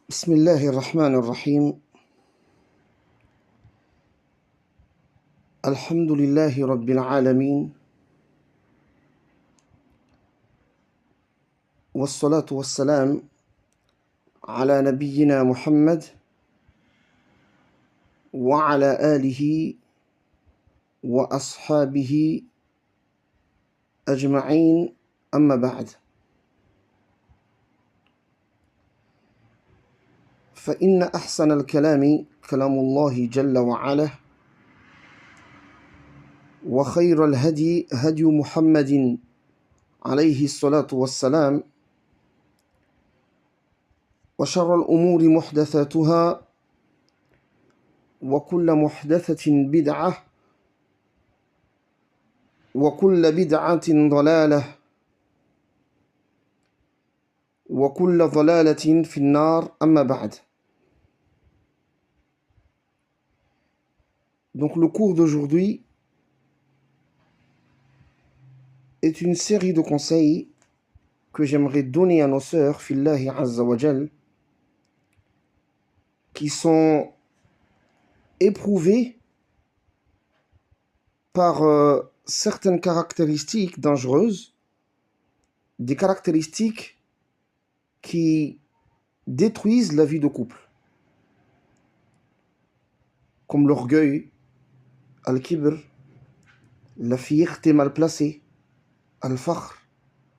بسم الله الرحمن الرحيم. الحمد لله رب العالمين، والصلاة والسلام على نبينا محمد وعلى آله وأصحابه أجمعين، أما بعد، فإن أحسن الكلام كلام الله جل وعلا، وخير الهدي هدي محمد عليه الصلاة والسلام، وشر الأمور محدثاتها، وكل محدثة بدعة، وكل بدعة ضلالة، وكل ضلالة في النار، أما بعد. Donc le cours d'aujourd'hui est une série de conseils que j'aimerais donner à nos sœurs, Fillahi Azza wa Jal, qui sont éprouvées par certaines caractéristiques dangereuses, des caractéristiques qui détruisent la vie de couple, comme l'orgueil, al-kibr, la fierté mal placée, al-fakhr,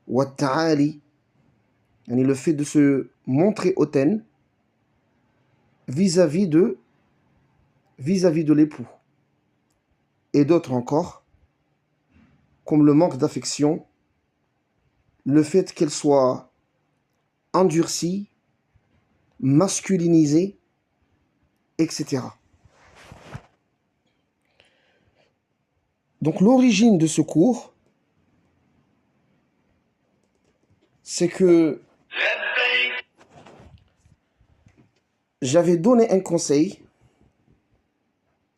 wa ta'ali, le fait de se montrer hautaine vis-à-vis de l'époux, et d'autres encore, comme le manque d'affection, le fait qu'elle soit endurcie, masculinisée, etc. Donc l'origine de ce cours, c'est que j'avais donné un conseil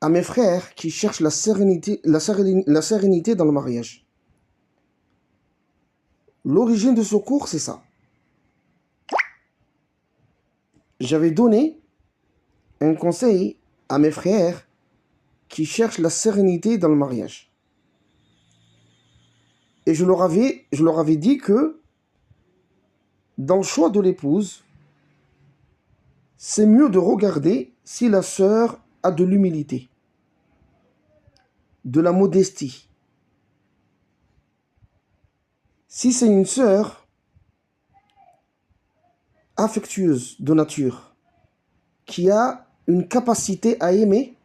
à mes frères qui cherchent la sérénité dans le mariage. L'origine de ce cours, c'est ça. J'avais donné un conseil à mes frères qui cherchent la sérénité dans le mariage. Et je leur avais dit que dans le choix de l'épouse, c'est mieux de regarder si la sœur a de l'humilité, de la modestie. Si c'est une sœur affectueuse de nature, qui a une capacité à aimer,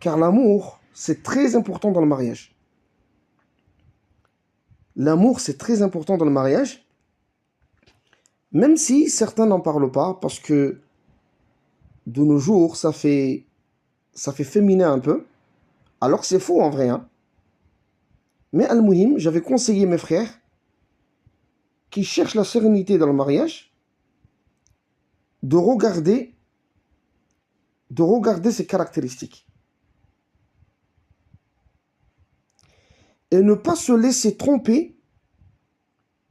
car l'amour, c'est très important dans le mariage. L'amour, c'est très important dans le mariage, même si certains n'en parlent pas, parce que de nos jours, ça fait féminin un peu, alors que c'est faux en vrai. Mais al-muhim, j'avais conseillé mes frères qui cherchent la sérénité dans le mariage de regarder ces caractéristiques. Et ne pas se laisser tromper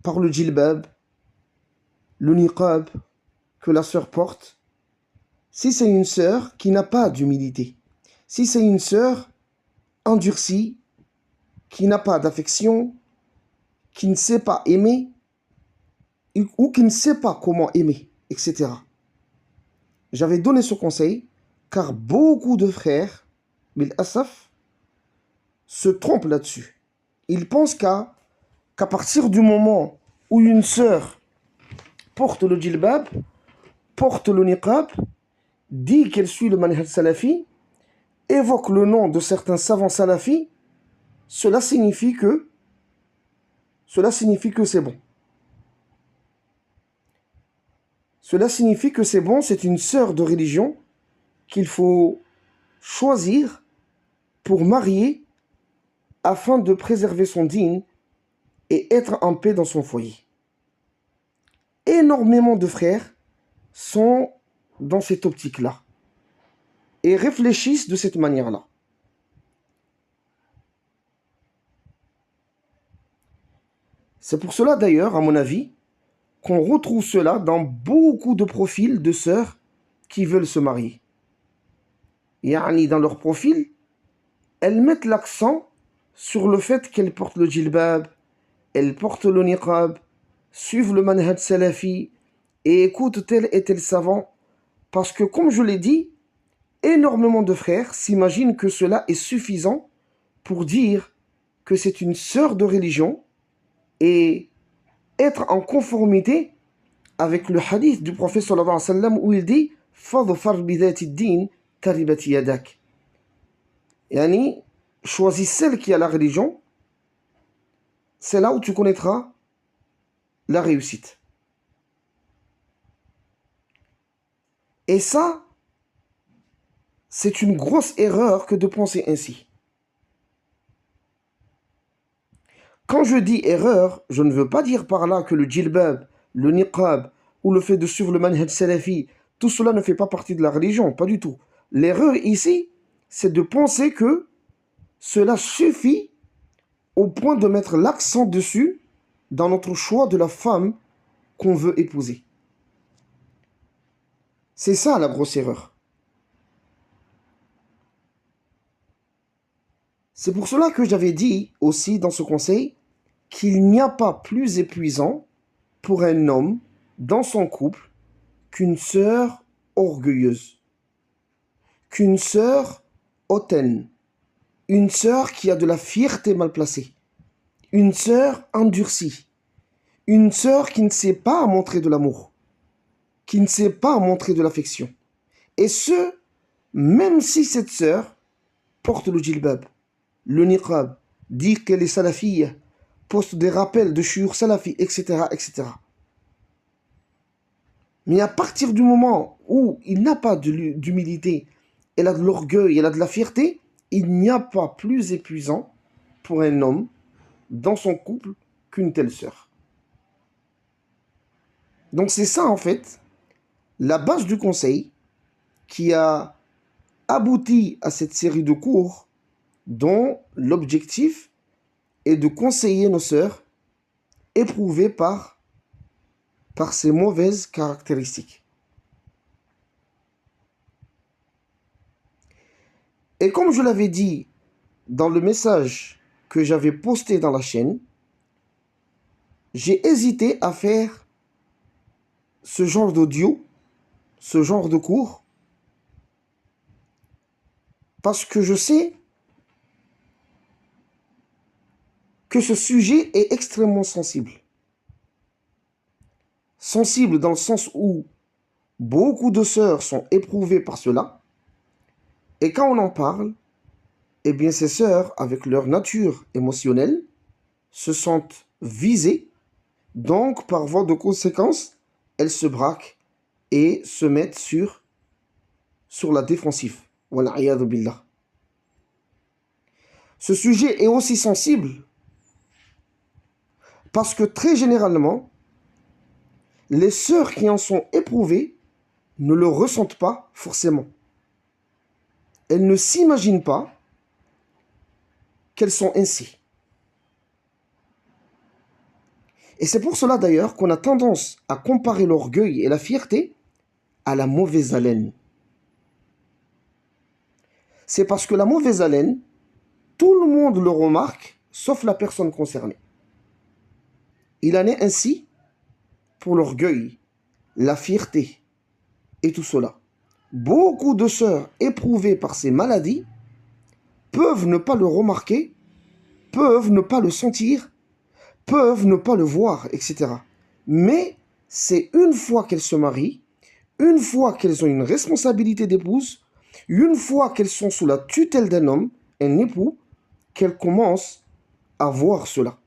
par le djilbab, le niqab que la sœur porte, si c'est une sœur qui n'a pas d'humilité, si c'est une sœur endurcie, qui n'a pas d'affection, qui ne sait pas aimer, ou qui ne sait pas comment aimer, etc. J'avais donné ce conseil, car beaucoup de frères, bil asaf, se trompent là-dessus. Ils pensent qu'à partir du moment où une sœur porte le djilbab, porte le niqab, dit qu'elle suit le manhaj salafi, évoque le nom de certains savants salafis, cela signifie que c'est bon. Cela signifie que c'est bon, c'est une sœur de religion qu'il faut choisir pour marier afin de préserver son dîn et être en paix dans son foyer. Énormément de frères sont dans cette optique-là et réfléchissent de cette manière-là. C'est pour cela d'ailleurs, à mon avis, qu'on retrouve cela dans beaucoup de profils de sœurs qui veulent se marier. Yani, dans leur profil, elles mettent l'accent sur le fait qu'elles portent le djilbab, elles portent le niqab, suivent le manhaj salafi et écoutent tel et tel savant. Parce que, comme je l'ai dit, énormément de frères s'imaginent que cela est suffisant pour dire que c'est une sœur de religion et être en conformité avec le hadith du prophète sallallahu alayhi wa sallam où il dit « Fadfar bidati din taribati yadak » Yani, choisis celle qui a la religion, c'est là où tu connaîtras la réussite. Et ça, c'est une grosse erreur que de penser ainsi. Quand je dis erreur, je ne veux pas dire par là que le djilbab, le niqab ou le fait de suivre le manhaj salafi, tout cela ne fait pas partie de la religion, pas du tout. L'erreur ici, c'est de penser que cela suffit au point de mettre l'accent dessus dans notre choix de la femme qu'on veut épouser. C'est ça la grosse erreur. C'est pour cela que j'avais dit aussi dans ce conseil qu'il n'y a pas plus épuisant pour un homme dans son couple qu'une sœur orgueilleuse, qu'une sœur hautaine, une sœur qui a de la fierté mal placée, une sœur endurcie, une sœur qui ne sait pas montrer de l'amour, qui ne sait pas montrer de l'affection. Et ce, même si cette sœur porte le djilbab, le niqab, dit qu'elle est salafiyya, poste des rappels de shiur salafi, etc., etc. Mais à partir du moment où il n'a pas d'humilité, elle a de l'orgueil, elle a de la fierté, il n'y a pas plus épuisant pour un homme dans son couple qu'une telle sœur. Donc c'est ça en fait, la base du conseil qui a abouti à cette série de cours dont l'objectif est de conseiller nos sœurs éprouvées par ces mauvaises caractéristiques. Et comme je l'avais dit dans le message que j'avais posté dans la chaîne, j'ai hésité à faire ce genre d'audio, ce genre de cours, parce que je sais que ce sujet est extrêmement sensible. Sensible dans le sens où beaucoup de sœurs sont éprouvées par cela. Et quand on en parle, eh bien ces sœurs, avec leur nature émotionnelle, se sentent visées. Donc, par voie de conséquence, elles se braquent et se mettent sur la défensive. Wal'iyadhu billah. Ce sujet est aussi sensible parce que très généralement, les sœurs qui en sont éprouvées ne le ressentent pas forcément. Elles ne s'imaginent pas qu'elles sont ainsi. Et c'est pour cela d'ailleurs qu'on a tendance à comparer l'orgueil et la fierté à la mauvaise haleine. C'est parce que la mauvaise haleine, tout le monde le remarque, sauf la personne concernée. Il en est ainsi pour l'orgueil, la fierté et tout cela. Beaucoup de sœurs éprouvées par ces maladies peuvent ne pas le remarquer, peuvent ne pas le sentir, peuvent ne pas le voir, etc. Mais c'est une fois qu'elles se marient, une fois qu'elles ont une responsabilité d'épouse, une fois qu'elles sont sous la tutelle d'un homme, un époux, qu'elles commencent à voir cela.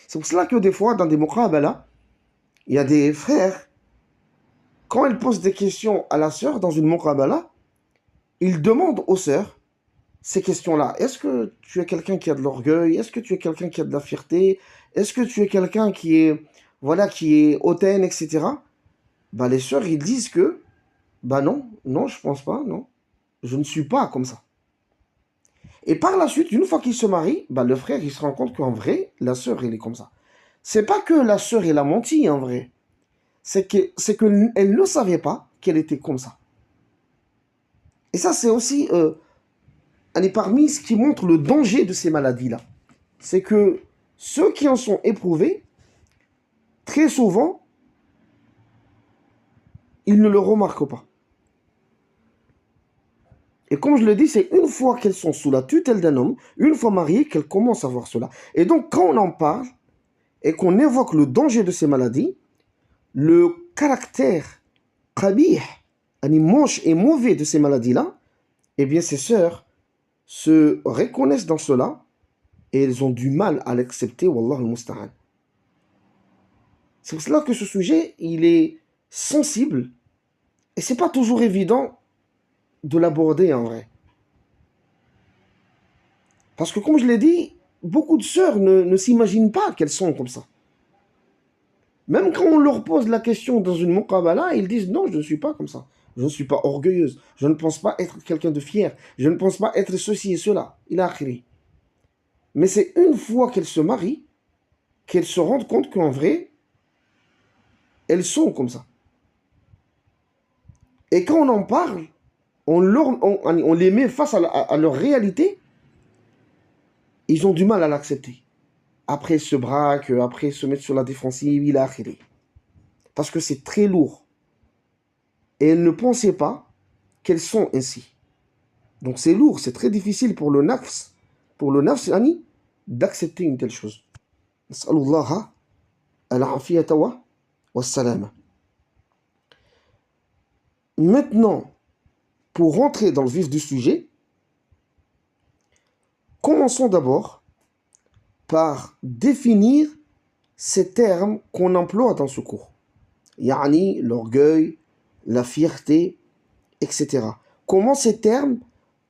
C'est pour cela que des fois, dans des muqabala, il y a des frères, quand ils posent des questions à la sœur dans une muqabala, ils demandent aux sœurs ces questions-là. Est-ce que tu es quelqu'un qui a de l'orgueil? Est-ce que tu es quelqu'un qui a de la fierté? Est-ce que tu es quelqu'un qui est hautaine, etc. Les sœurs, ils disent que, non, je pense pas, non. Je ne suis pas comme ça. Et par la suite, une fois qu'ils se marient, le frère, il se rend compte qu'en vrai, la sœur, elle est comme ça. C'est pas que la sœur, elle a menti, en vrai. c'est qu'elle ne savait pas qu'elle était comme ça. Et ça, c'est aussi parmi ce qui montre le danger de ces maladies-là. C'est que ceux qui en sont éprouvés, très souvent, ils ne le remarquent pas. Et comme je le dis, c'est une fois qu'elles sont sous la tutelle d'un homme, une fois mariées, qu'elles commencent à voir cela. Et donc, quand on en parle et qu'on évoque le danger de ces maladies, le caractère qabih, moche et mauvais de ces maladies-là, eh bien, ces sœurs se reconnaissent dans cela et elles ont du mal à l'accepter, wallah al-musta'an. C'est pour cela que ce sujet, il est sensible et c'est pas toujours évident de l'aborder en vrai. Parce que comme je l'ai dit, beaucoup de sœurs ne s'imaginent pas qu'elles sont comme ça. Même quand on leur pose la question dans une muqabala, ils disent non, je ne suis pas comme ça. Je ne suis pas orgueilleuse. Je ne pense pas être quelqu'un de fier. Je ne pense pas être ceci et cela. Il a akhiri. Mais c'est une fois qu'elles se marient qu'elles se rendent compte qu'en vrai, elles sont comme ça. Et quand on en parle, on les met face à leur réalité, ils ont du mal à l'accepter. Après, ils se braquent, après, ils se mettent sur la défensive, il a akhiri. Parce que c'est très lourd. Et elles ne pensaient pas qu'elles sont ainsi. Donc c'est lourd, c'est très difficile pour le nafs, d'accepter une telle chose. Nas'alullaha al-afiyata wa salama. Maintenant, pour rentrer dans le vif du sujet, commençons d'abord par définir ces termes qu'on emploie dans ce cours. Yani, l'orgueil, la fierté, etc. Comment ces termes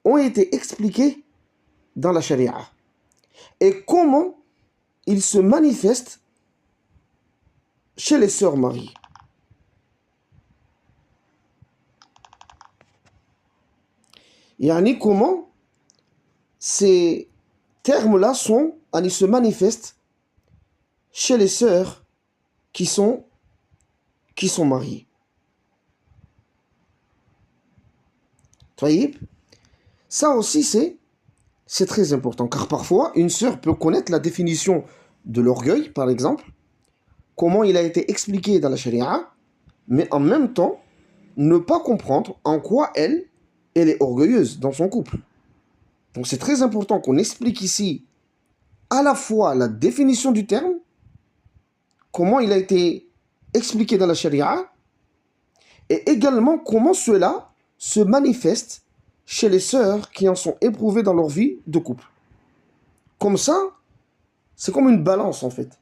ont été expliqués dans la charia et comment ils se manifestent chez les sœurs mariées. Yani, comment ces termes-là se manifestent chez les sœurs qui sont mariées. Ça aussi, c'est très important, car parfois, une sœur peut connaître la définition de l'orgueil, par exemple, comment il a été expliqué dans la charia, mais en même temps, ne pas comprendre en quoi elle est orgueilleuse dans son couple. Donc c'est très important qu'on explique ici à la fois la définition du terme, comment il a été expliqué dans la charia, et également comment cela se manifeste chez les sœurs qui en sont éprouvées dans leur vie de couple. Comme ça, c'est comme une balance en fait.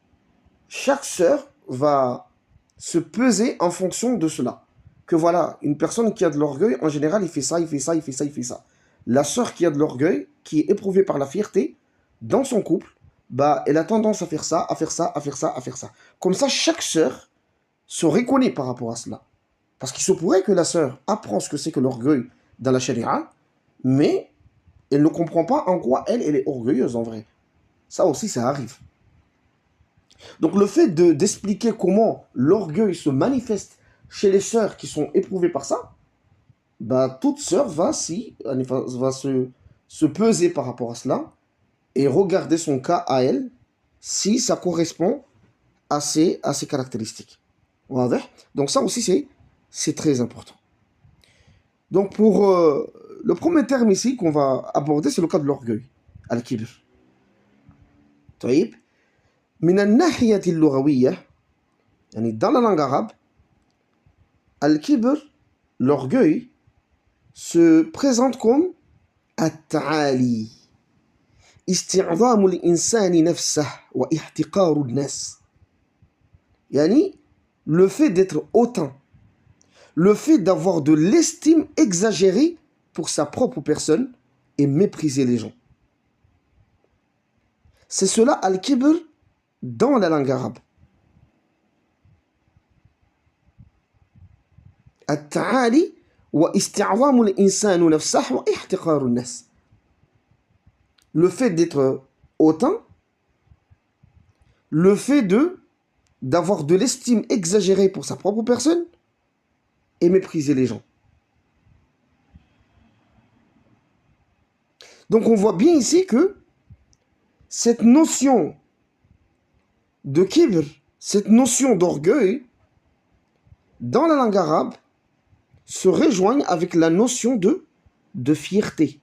Chaque sœur va se peser en fonction de cela. Que voilà, une personne qui a de l'orgueil, en général, il fait ça, il fait ça, il fait ça, il fait ça. La sœur qui a de l'orgueil, qui est éprouvée par la fierté, dans son couple, bah, elle a tendance à faire ça, à faire ça, à faire ça, à faire ça. Comme ça, chaque sœur se reconnaît par rapport à cela. Parce qu'il se pourrait que la sœur apprend ce que c'est que l'orgueil dans la charia, mais elle ne comprend pas en quoi elle est orgueilleuse en vrai. Ça aussi, ça arrive. Donc le fait d'expliquer comment l'orgueil se manifeste chez les sœurs qui sont éprouvées par ça, bah, toute sœur va se peser par rapport à cela et regarder son cas à elle si ça correspond à ses caractéristiques. Donc ça aussi, c'est très important. Donc pour le premier terme ici qu'on va aborder, c'est le cas de l'orgueil, al-kibr. طيب من الناحية اللغوية يعني dans la langue arabe, al-kibr, l'orgueil, se présente comme التعالي استعظام الإنسان نفسه واحتقار الناس. يعني le fait d'être hautain, le fait d'avoir de l'estime exagérée pour sa propre personne et mépriser les gens. C'est cela al-kibr dans la langue arabe. التعالي واستعظام الإنسان نفسه واحتقار الناس. Le fait d'être hautain, le fait de d'avoir de l'estime exagérée pour sa propre personne et mépriser les gens. Donc on voit bien ici que cette notion de kibr, cette notion d'orgueil, dans la langue arabe, se rejoignent avec la notion de fierté,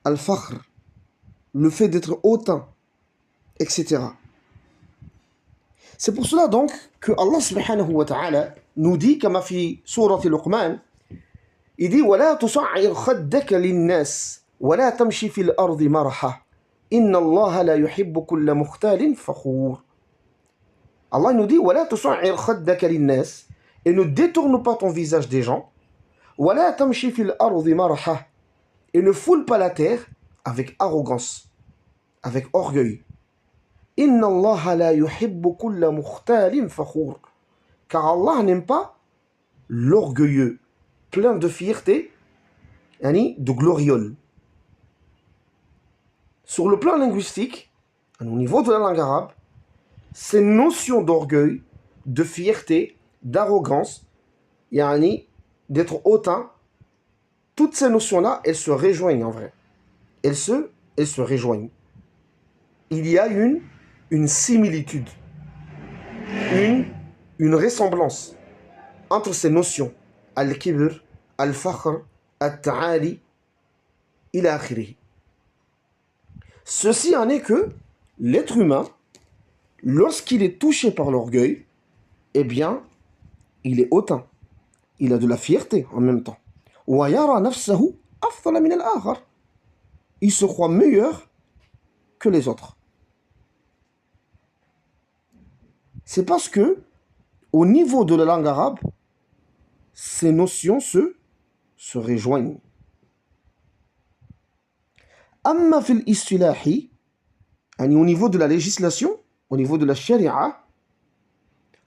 al-fakhr, le fait d'être hautain, etc. C'est pour cela donc que Allah subhanahu wa ta'ala nous dit, comme في سورة Luqman, il dit وَلَا تُصَعِّرْ خَدَّكَ لِلنَّاسِ وَلَا تَمْشِ فِي الْأَرْضِ مَرَحًا إِنَّ اللَّهَ لَا يُحِبُّ كُلَّ مُخْتَالٍ فَخُورٍ. Allah nous dit وَلَا تُصَعِّرْ خَدَّكَ لِلنَّاسِ, et ne détourne pas ton visage des gens, وَلَا تَمْشِ فِي الْأَرْضِ مَرَحًا, et ne foule pas la terre avec arrogance, avec orgueil. Inna Allah la yuhibbu kulla mukhtalin fakhur. Car Allah n'aime pas l'orgueilleux, plein de fierté, de gloriole. Sur le plan linguistique, au niveau de la langue arabe, ces notions d'orgueil, de fierté, d'arrogance, d'être hautain, toutes ces notions-là, elles se rejoignent en vrai. Elles se rejoignent. Il y a une similitude, une ressemblance entre ces notions, al-kibr, al-fakhr, al-ta'ali, ila akhirih. Ceci en est que l'être humain, lorsqu'il est touché par l'orgueil, eh bien, il est hautain. Il a de la fierté en même temps. Wa yara nafsahu afdala min al-akhar. Il se croit meilleur que les autres. C'est parce que, au niveau de la langue arabe, ces notions se rejoignent. Amma fil istilahi, au niveau de la législation, au niveau de la sharia,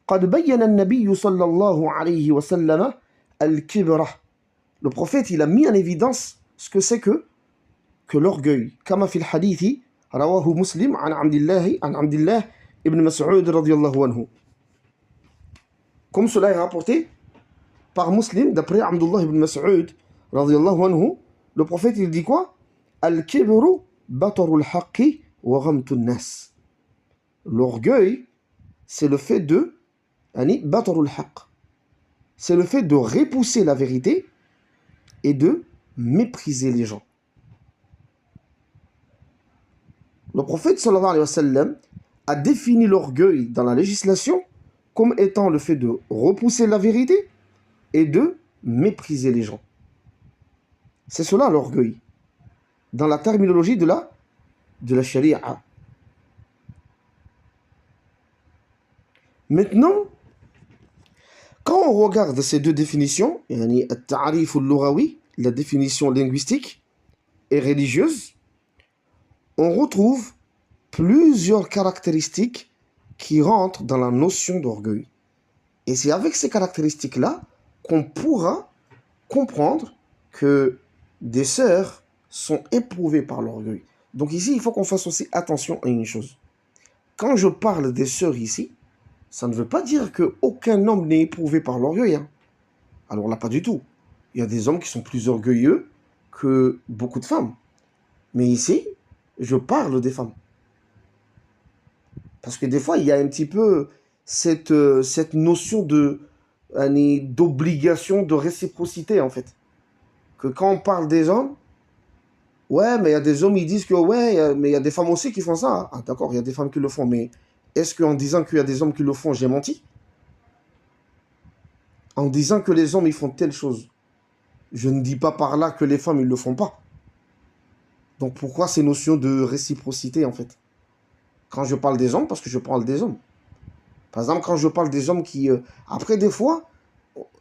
قد بين النبي صلى الله عليه وسلم الكبر. Le prophète, il a mis en évidence ce que c'est que l'orgueil. كما في الحديث رواه مسلم عن عبد الله ibn Mas'ud radiyallahu anhu. Comme cela est rapporté par Muslim, d'après Abdullah ibn Mas'ud radiyallahu anhu, le prophète il dit quoi? Al-kibru batarul haqqi wa ghamtun nas. L'orgueil, c'est le fait de batarul haqq. C'est le fait de repousser la vérité et de mépriser les gens. Le prophète sallallahu alayhi wa sallam a défini l'orgueil dans la législation comme étant le fait de repousser la vérité et de mépriser les gens. C'est cela l'orgueil, dans la terminologie de la sharia. Maintenant, quand on regarde ces deux définitions, al-ta'rif al-lughawi, la définition linguistique et religieuse, on retrouve plusieurs caractéristiques qui rentrent dans la notion d'orgueil. Et c'est avec ces caractéristiques-là qu'on pourra comprendre que des sœurs sont éprouvées par l'orgueil. Donc ici, il faut qu'on fasse aussi attention à une chose. Quand je parle des sœurs ici, ça ne veut pas dire qu'aucun homme n'est éprouvé par l'orgueil. Alors là, pas du tout. Il y a des hommes qui sont plus orgueilleux que beaucoup de femmes. Mais ici, je parle des femmes. Parce que des fois, il y a un petit peu cette notion d'obligation, de réciprocité, en fait. Que quand on parle des hommes, ouais, mais il y a des hommes, ils disent que, ouais, mais il y a des femmes aussi qui font ça. Ah, d'accord, il y a des femmes qui le font, mais est-ce qu'en disant qu'il y a des hommes qui le font, j'ai menti? En disant que les hommes, ils font telle chose, je ne dis pas par là que les femmes, ils ne le font pas. Donc pourquoi ces notions de réciprocité, en fait? Quand je parle des hommes, parce que je parle des hommes. Par exemple, quand je parle des hommes qui... Après, des fois,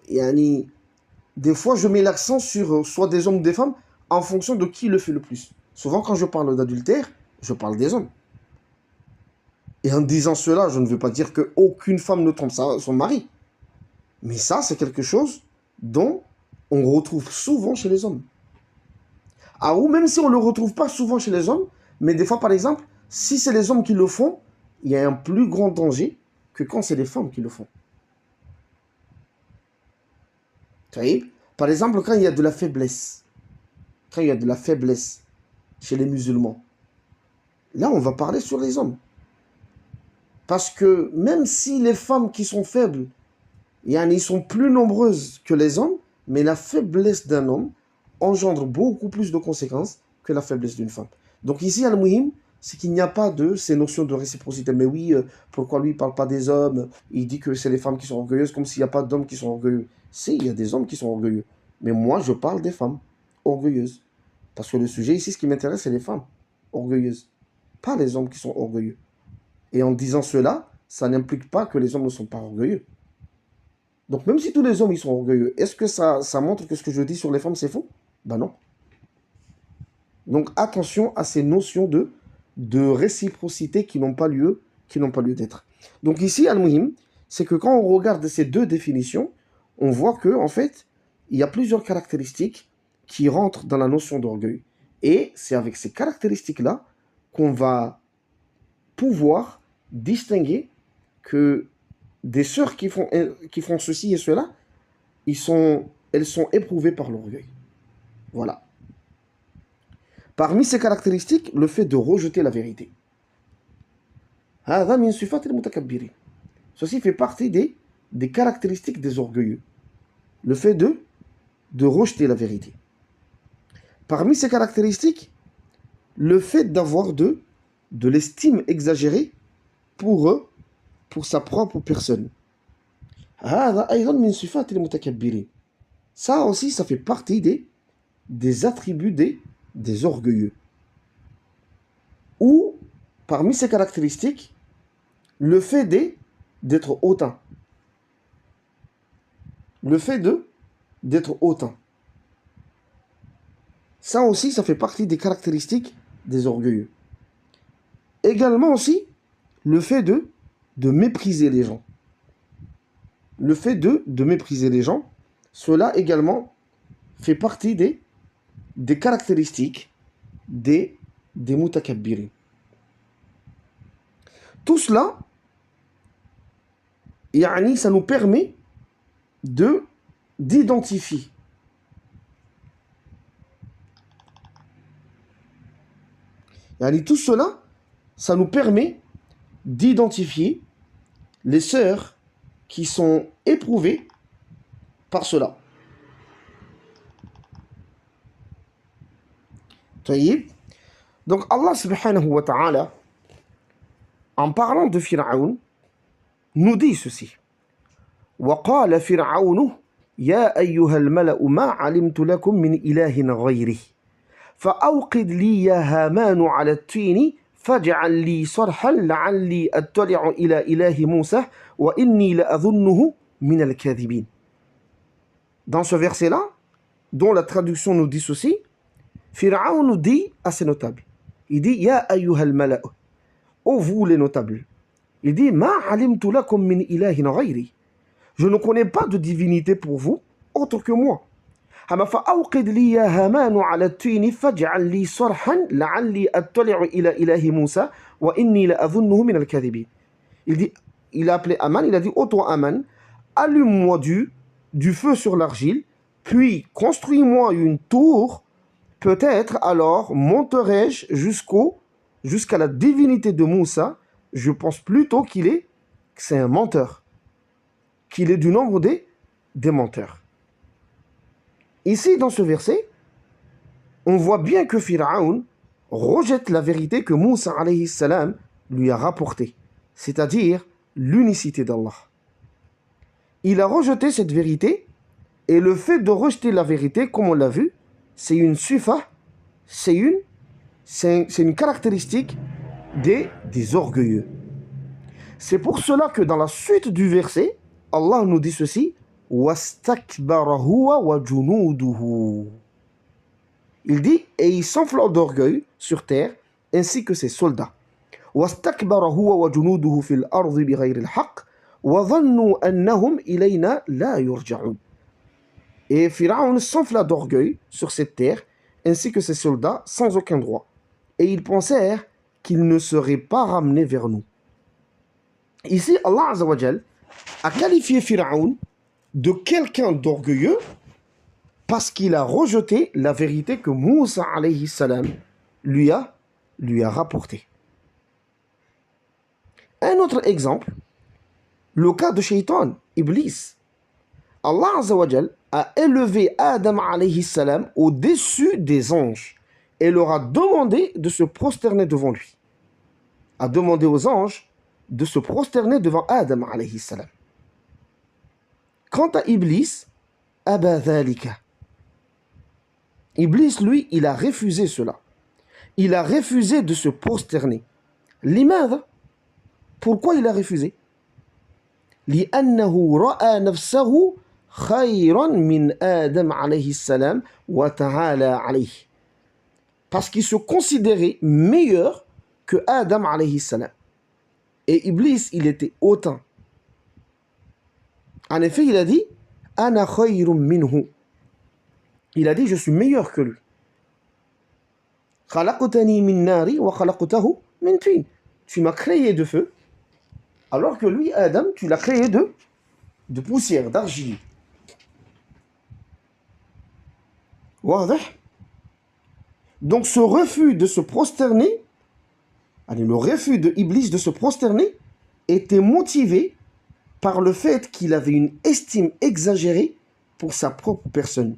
je mets l'accent sur soit des hommes ou des femmes en fonction de qui le fait le plus. Souvent, quand je parle d'adultère, je parle des hommes. Et en disant cela, je ne veux pas dire qu'aucune femme ne trompe son mari. Mais ça, c'est quelque chose dont on retrouve souvent chez les hommes. Ah, ou même si on ne le retrouve pas souvent chez les hommes, mais des fois, par exemple, si c'est les hommes qui le font, il y a un plus grand danger que quand c'est les femmes qui le font. Par exemple, quand il y a de la faiblesse, chez les musulmans, là, on va parler sur les hommes. Parce que même si les femmes qui sont faibles, ils sont plus nombreuses que les hommes, mais la faiblesse d'un homme engendre beaucoup plus de conséquences que la faiblesse d'une femme. Donc ici, al-muhim, c'est qu'il n'y a pas de ces notions de réciprocité. Mais oui, pourquoi lui, il ne parle pas des hommes? Il dit que c'est les femmes qui sont orgueilleuses, comme s'il n'y a pas d'hommes qui sont orgueilleux. Si, il y a des hommes qui sont orgueilleux. Mais moi, je parle des femmes orgueilleuses. Parce que le sujet ici, ce qui m'intéresse, c'est les femmes orgueilleuses. Pas les hommes qui sont orgueilleux. Et en disant cela, ça n'implique pas que les hommes ne sont pas orgueilleux. Donc même si tous les hommes ils sont orgueilleux, est-ce que ça montre que ce que je dis sur les femmes c'est faux? Ben non. Donc attention à ces notions de réciprocité qui n'ont pas lieu d'être. Donc ici, al-muhim, c'est que quand on regarde ces deux définitions, on voit que en fait, il y a plusieurs caractéristiques qui rentrent dans la notion d'orgueil. Et c'est avec ces caractéristiques-là qu'on va pouvoir distinguer que des sœurs qui font ceci et cela, elles sont éprouvées par l'orgueil. Voilà. Parmi ces caractéristiques, le fait de rejeter la vérité. Ceci fait partie des caractéristiques des orgueilleux. Le fait de rejeter la vérité. Parmi ces caractéristiques, le fait d'avoir de l'estime exagérée pour eux, pour sa propre personne. Ça aussi, ça fait partie des attributs des orgueilleux. Ou, parmi ces caractéristiques, le fait d'être hautain. Le fait d'être hautain. Ça aussi, ça fait partie des caractéristiques des orgueilleux. Également aussi, le fait de mépriser les gens. Le fait de mépriser les gens, cela également fait partie des caractéristiques des mutakabbirin. Tout cela, ça nous permet d'identifier tout cela, ça nous permet d'identifier les sœurs qui sont éprouvées par cela. Donc Allah subhanahu wa ta'ala, en parlant de Pharaon, nous dit ceci. وَقَالَ فِرْعَوْنُ يَا أَيُّهَا الْمَلَأُ مَا عَلِمْتُ لَكُم مِّنْ إِلَٰهٍ غَيْرِهِ فَأَوْقِدْ لِي يَا هَامَانُ عَلَى التِّينِ فَاجْعَلْ لِي صَرْحًا لَعَلِّي أَطَّلِعُ إِلَى إِلَٰهِ مُوسَى وَإِنِّي لَأَظُنُّهُ مِنَ الْكَاذِبِينَ. Dans ce verset-là, dont la traduction nous dit ceci, Pharaon nous dit assez notable. Il dit Ya ayyuhal mala'u, ô vous les notables. Il dit Ma alimtu lakum min ilahin ghayri. Je ne connais pas de divinité pour vous autre que moi. فأوقد لي يا هامان على التين فاجعل لي صرحا لعلي أطلع إلى إله موسى وإني لأظنه من الكاذبين. Il a appelé Aman, il a dit ô toi Aman, allume-moi du feu sur l'argile, puis construis-moi une tour. Peut-être alors monterai-je jusqu'à la divinité de Moussa. Je pense plutôt que c'est un menteur, qu'il est du nombre des menteurs. Ici, dans ce verset, on voit bien que Pharaon rejette la vérité que Moussa alayhi salam lui a rapportée, c'est-à-dire l'unicité d'Allah. Il a rejeté cette vérité, et le fait de rejeter la vérité, comme on l'a vu, c'est une sifa, c'est une caractéristique des orgueilleux. C'est pour cela que dans la suite du verset, Allah nous dit ceci, وَاسْتَكْبَرَ هُوَ وَجُنُودُهُ. Il dit, et il s'enflamme d'orgueil sur terre, ainsi que ses soldats. وَاسْتَكْبَرَ هُوَ وَجُنُودُهُ فِي الْأَرْضِ بِغَيْرِ الْحَقِّ وَظَنُّوا أَنَّهُمْ إِلَيْنَا لَا يُرْجَعُونَ. Et Pharaon s'enfla d'orgueil sur cette terre, ainsi que ses soldats, sans aucun droit. Et ils pensèrent qu'ils ne seraient pas ramenés vers nous. Ici, Allah Azza wa Jal a qualifié Pharaon de quelqu'un d'orgueilleux parce qu'il a rejeté la vérité que Moussa alayhi salam lui a rapportée. Un autre exemple, le cas de Shaitan, Iblis. Allah Azza wa Jal a élevé Adam alayhi salam au-dessus des anges et leur a demandé de se prosterner devant lui. A demandé aux anges de se prosterner devant Adam alayhi salam. Quant à Iblis, Aba dhalika. Iblis, lui, il a refusé cela. Il a refusé de se prosterner. Limadha? Pourquoi il a refusé? لأنه رأى نفسه خيرا من آدم عليه السلام وتعالى عليه. Parce qu'il se considérait meilleur que Adam alayhi salam. Et Iblis, il était hautain. En effet, il a dit Ana khayrun minhu. Il a dit je suis meilleur que lui. Khalaqtani min nari wa khalaqtahu min tin. Tu m'as créé de feu, alors que lui, Adam, tu l'as créé de poussière, d'argile. Donc ce refus de se prosterner, le refus de Iblis de se prosterner était motivé par le fait qu'il avait une estime exagérée pour sa propre personne.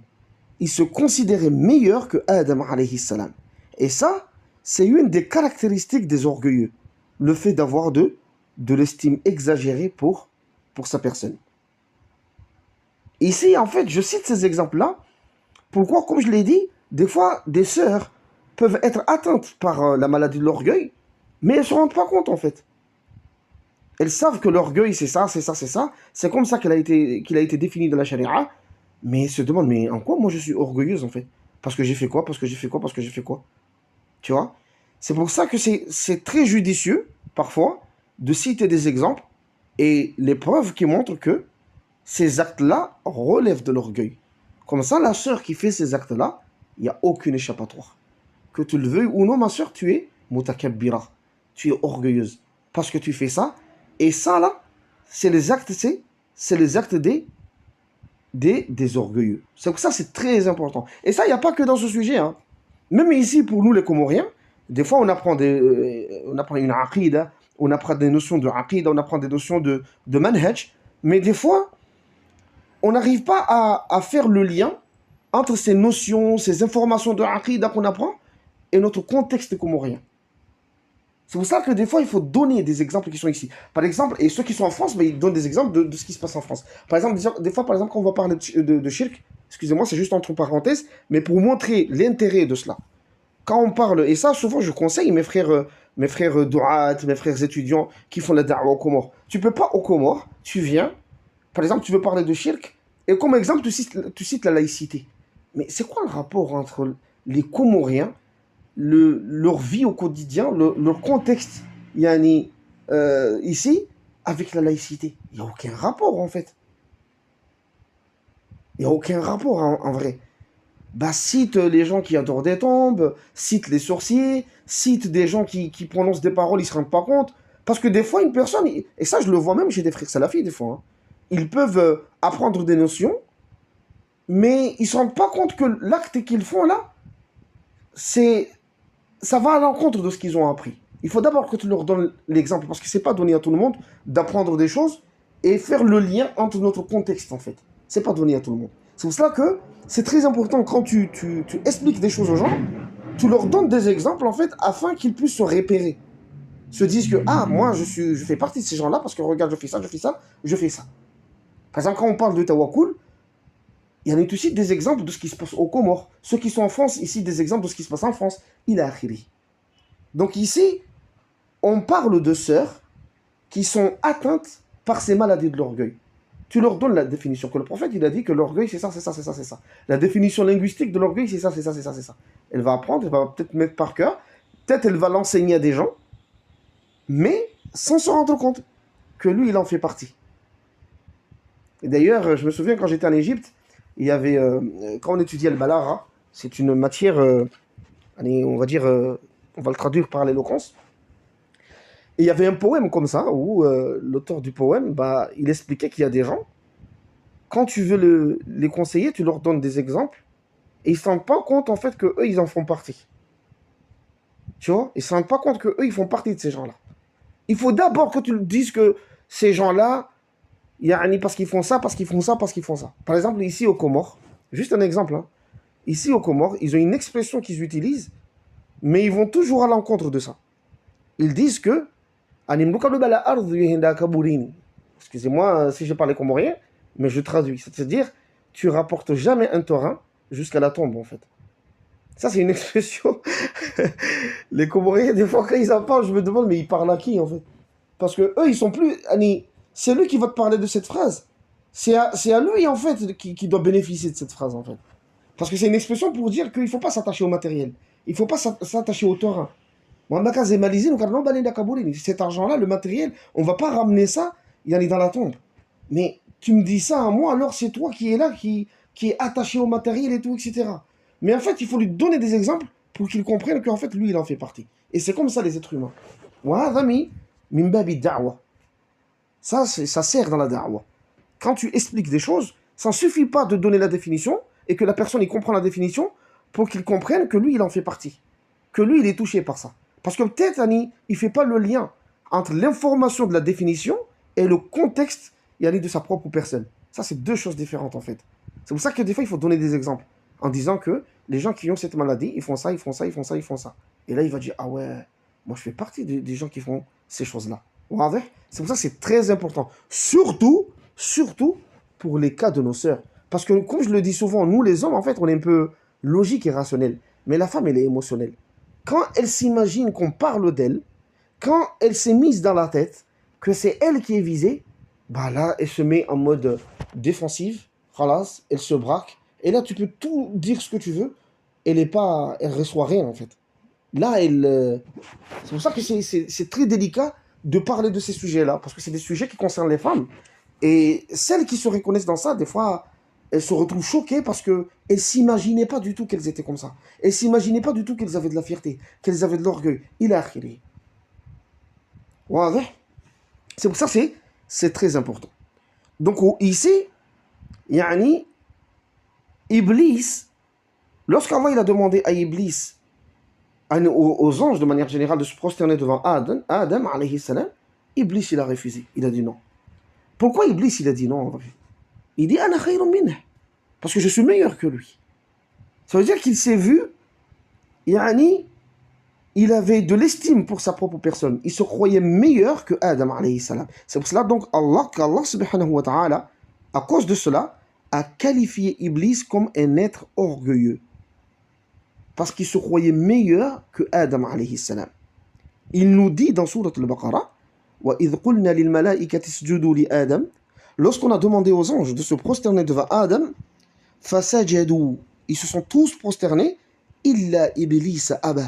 Il se considérait meilleur que Adam alayhi salam. Et ça, c'est une des caractéristiques des orgueilleux. Le fait d'avoir de l'estime exagérée pour sa personne. Ici, en fait, je cite ces exemples-là. Pourquoi? Comme je l'ai dit, des fois, des sœurs peuvent être atteintes par la maladie de l'orgueil, mais elles ne se rendent pas compte, en fait. Elles savent que l'orgueil, c'est ça, c'est ça, c'est ça. C'est comme ça qu'il a été défini dans la charia. Mais elles se demandent, mais en quoi moi je suis orgueilleuse, en fait? Parce que j'ai fait quoi? Parce que j'ai fait quoi? Parce que j'ai fait quoi? Tu vois? C'est pour ça que c'est très judicieux, parfois, de citer des exemples et les preuves qui montrent que ces actes-là relèvent de l'orgueil. Comme ça, la sœur qui fait ces actes-là, il n'y a aucune échappatoire. Que tu le veuilles ou non, ma sœur, tu es mutakabbira. Tu es orgueilleuse. Parce que tu fais ça. Et ça, là, c'est les actes des orgueilleux. C'est pour ça que c'est très important. Et ça, il n'y a pas que dans ce sujet. Hein. Même ici, pour nous, les Comoriens, des fois, on apprend une aqida, on apprend des notions de aqida, on apprend des notions de manhaj, mais des fois, on n'arrive pas à faire le lien entre ces notions, ces informations de aqida qu'on apprend et notre contexte comorien. C'est pour ça que des fois, il faut donner des exemples qui sont ici. Par exemple, et ceux qui sont en France, mais ils donnent des exemples de ce qui se passe en France. Par exemple, des fois, quand on va parler de shirk, excusez-moi, c'est juste entre parenthèses, mais pour montrer l'intérêt de cela. Quand on parle, et ça, souvent, je conseille mes frères douat, mes frères étudiants qui font la da'wa au Comores. Tu peux pas au Comores, tu viens, par exemple, tu veux parler de shirk, et comme exemple, tu cites la laïcité. Mais c'est quoi le rapport entre les Comoriens, leur vie au quotidien, leur contexte ici, avec la laïcité? Il n'y a aucun rapport, en fait. Il n'y a aucun rapport, en vrai. Bah, cite les gens qui adorent des tombes, cite les sorciers, cite des gens qui prononcent des paroles, ils ne se rendent pas compte. Parce que des fois, une personne, et ça je le vois même chez des frères salafis des fois, hein, ils peuvent apprendre des notions, mais ils ne se rendent pas compte que l'acte qu'ils font là, ça va à l'encontre de ce qu'ils ont appris. Il faut d'abord que tu leur donnes l'exemple, parce que ce n'est pas donné à tout le monde d'apprendre des choses et faire le lien entre notre contexte en fait. Ce n'est pas donné à tout le monde. C'est pour cela que c'est très important quand tu expliques des choses aux gens, tu leur donnes des exemples en fait afin qu'ils puissent se repérer. Se disent que moi je fais partie de ces gens-là parce que regarde, je fais ça, je fais ça, je fais ça. Par exemple, quand on parle de tawakkul, il y en a aussi des exemples de ce qui se passe aux Comores. Ceux qui sont en France, ici, des exemples de ce qui se passe en France. Il a akhiri. Donc ici, on parle de sœurs qui sont atteintes par ces maladies de l'orgueil. Tu leur donnes la définition que le prophète, il a dit que l'orgueil, c'est ça, c'est ça, c'est ça, c'est ça. La définition linguistique de l'orgueil, c'est ça, c'est ça, c'est ça, c'est ça. Elle va apprendre, elle va peut-être mettre par cœur, peut-être elle va l'enseigner à des gens, mais sans se rendre compte que lui, il en fait partie. Et d'ailleurs, je me souviens quand j'étais en Égypte, il y avait, quand on étudiait le balara, c'est une matière, on va dire, on va le traduire par l'éloquence. Et il y avait un poème comme ça, où l'auteur du poème, bah, il expliquait qu'il y a des gens, quand tu veux les conseiller, tu leur donnes des exemples, et ils ne se rendent pas compte, en fait, que eux ils en font partie. Tu vois? Ils ne se rendent pas compte que eux ils font partie de ces gens-là. Il faut d'abord que tu le dises que ces gens-là, yani parce qu'ils font ça, parce qu'ils font ça, parce qu'ils font ça. Par exemple, ici aux Comores, juste un exemple, hein. Ici aux Comores, ils ont une expression qu'ils utilisent, mais ils vont toujours à l'encontre de ça. Ils disent que excusez-moi si je parlais comorien, mais je traduis. C'est-à-dire, tu rapportes jamais un taurin jusqu'à la tombe, en fait. Ça, c'est une expression. Les Comoriens, des fois, quand ils en parlent, je me demande, mais ils parlent à qui, en fait? Parce que eux, ils sont plus. C'est lui qui va te parler de cette phrase. C'est à lui, en fait, qui doit bénéficier de cette phrase, en fait. Parce que c'est une expression pour dire qu'il ne faut pas s'attacher au matériel. Il ne faut pas s'attacher au taurin. Cet argent-là, le matériel, on ne va pas ramener ça, il y en est dans la tombe. Mais tu me dis ça à moi, alors c'est toi qui es là, qui est attaché au matériel et tout, etc. Mais en fait, il faut lui donner des exemples pour qu'il comprenne qu'en fait, lui, il en fait partie. Et c'est comme ça les êtres humains. Ça sert dans la da'wa. Quand tu expliques des choses, ça ne suffit pas de donner la définition et que la personne y comprend la définition pour qu'il comprenne que lui, il en fait partie. Que lui, il est touché par ça. Parce que peut-être, il ne fait pas le lien entre l'information de la définition et le contexte de sa propre personne. Ça, c'est deux choses différentes, en fait. C'est pour ça que des fois, il faut donner des exemples. En disant que les gens qui ont cette maladie, ils font ça, ils font ça, ils font ça, ils font ça. Et là, il va dire, ah ouais, moi, je fais partie des gens qui font ces choses-là. C'est pour ça que c'est très important. Surtout pour les cas de nos sœurs. Parce que, comme je le dis souvent, nous, les hommes, en fait, on est un peu logique et rationnel. Mais la femme, elle est émotionnelle. Quand elle s'imagine qu'on parle d'elle, quand elle s'est mise dans la tête que c'est elle qui est visée, bah là, elle se met en mode défensive, khalas, elle se braque, et là, tu peux tout dire ce que tu veux, elle reçoit rien, en fait. Là, c'est pour ça que c'est très délicat de parler de ces sujets-là, parce que c'est des sujets qui concernent les femmes. Et celles qui se reconnaissent dans ça, des fois, elles se retrouvent choquées parce qu'elles ne s'imaginaient pas du tout qu'elles étaient comme ça. Elles ne s'imaginaient pas du tout qu'elles avaient de la fierté, qu'elles avaient de l'orgueil. Il a akhiri. C'est pour ça que c'est très important. Donc ici, yani, Iblis, lorsqu'Allah il a demandé à Iblis, aux anges de manière générale, de se prosterner devant Adam alayhi salam, Iblis il a refusé. Il a dit non. Pourquoi Iblis il a dit non? Il dit Ana khayrun minhu, parce que je suis meilleur que lui. Ça veut dire qu'il s'est vu, yani, il avait de l'estime pour sa propre personne. Il se croyait meilleur que Adam alayhi salam. C'est pour cela donc qu'Allah subhanahu wa ta'ala, à cause de cela, a qualifié Iblis comme un être orgueilleux. Parce qu'il se croyait meilleur que Adam alayhi salam. Il nous dit dans Sourate al-Baqarah, وَإِذْ قُلْنَا لِلْمَلَائِكَةِ اسْجُدُوا لِآدَمَ, lorsqu'on a demandé aux anges de se prosterner devant Adam, فَسَجَدُوا, ils se sont tous prosternés, إِلَّا إِبْلِيسَ أَبَى,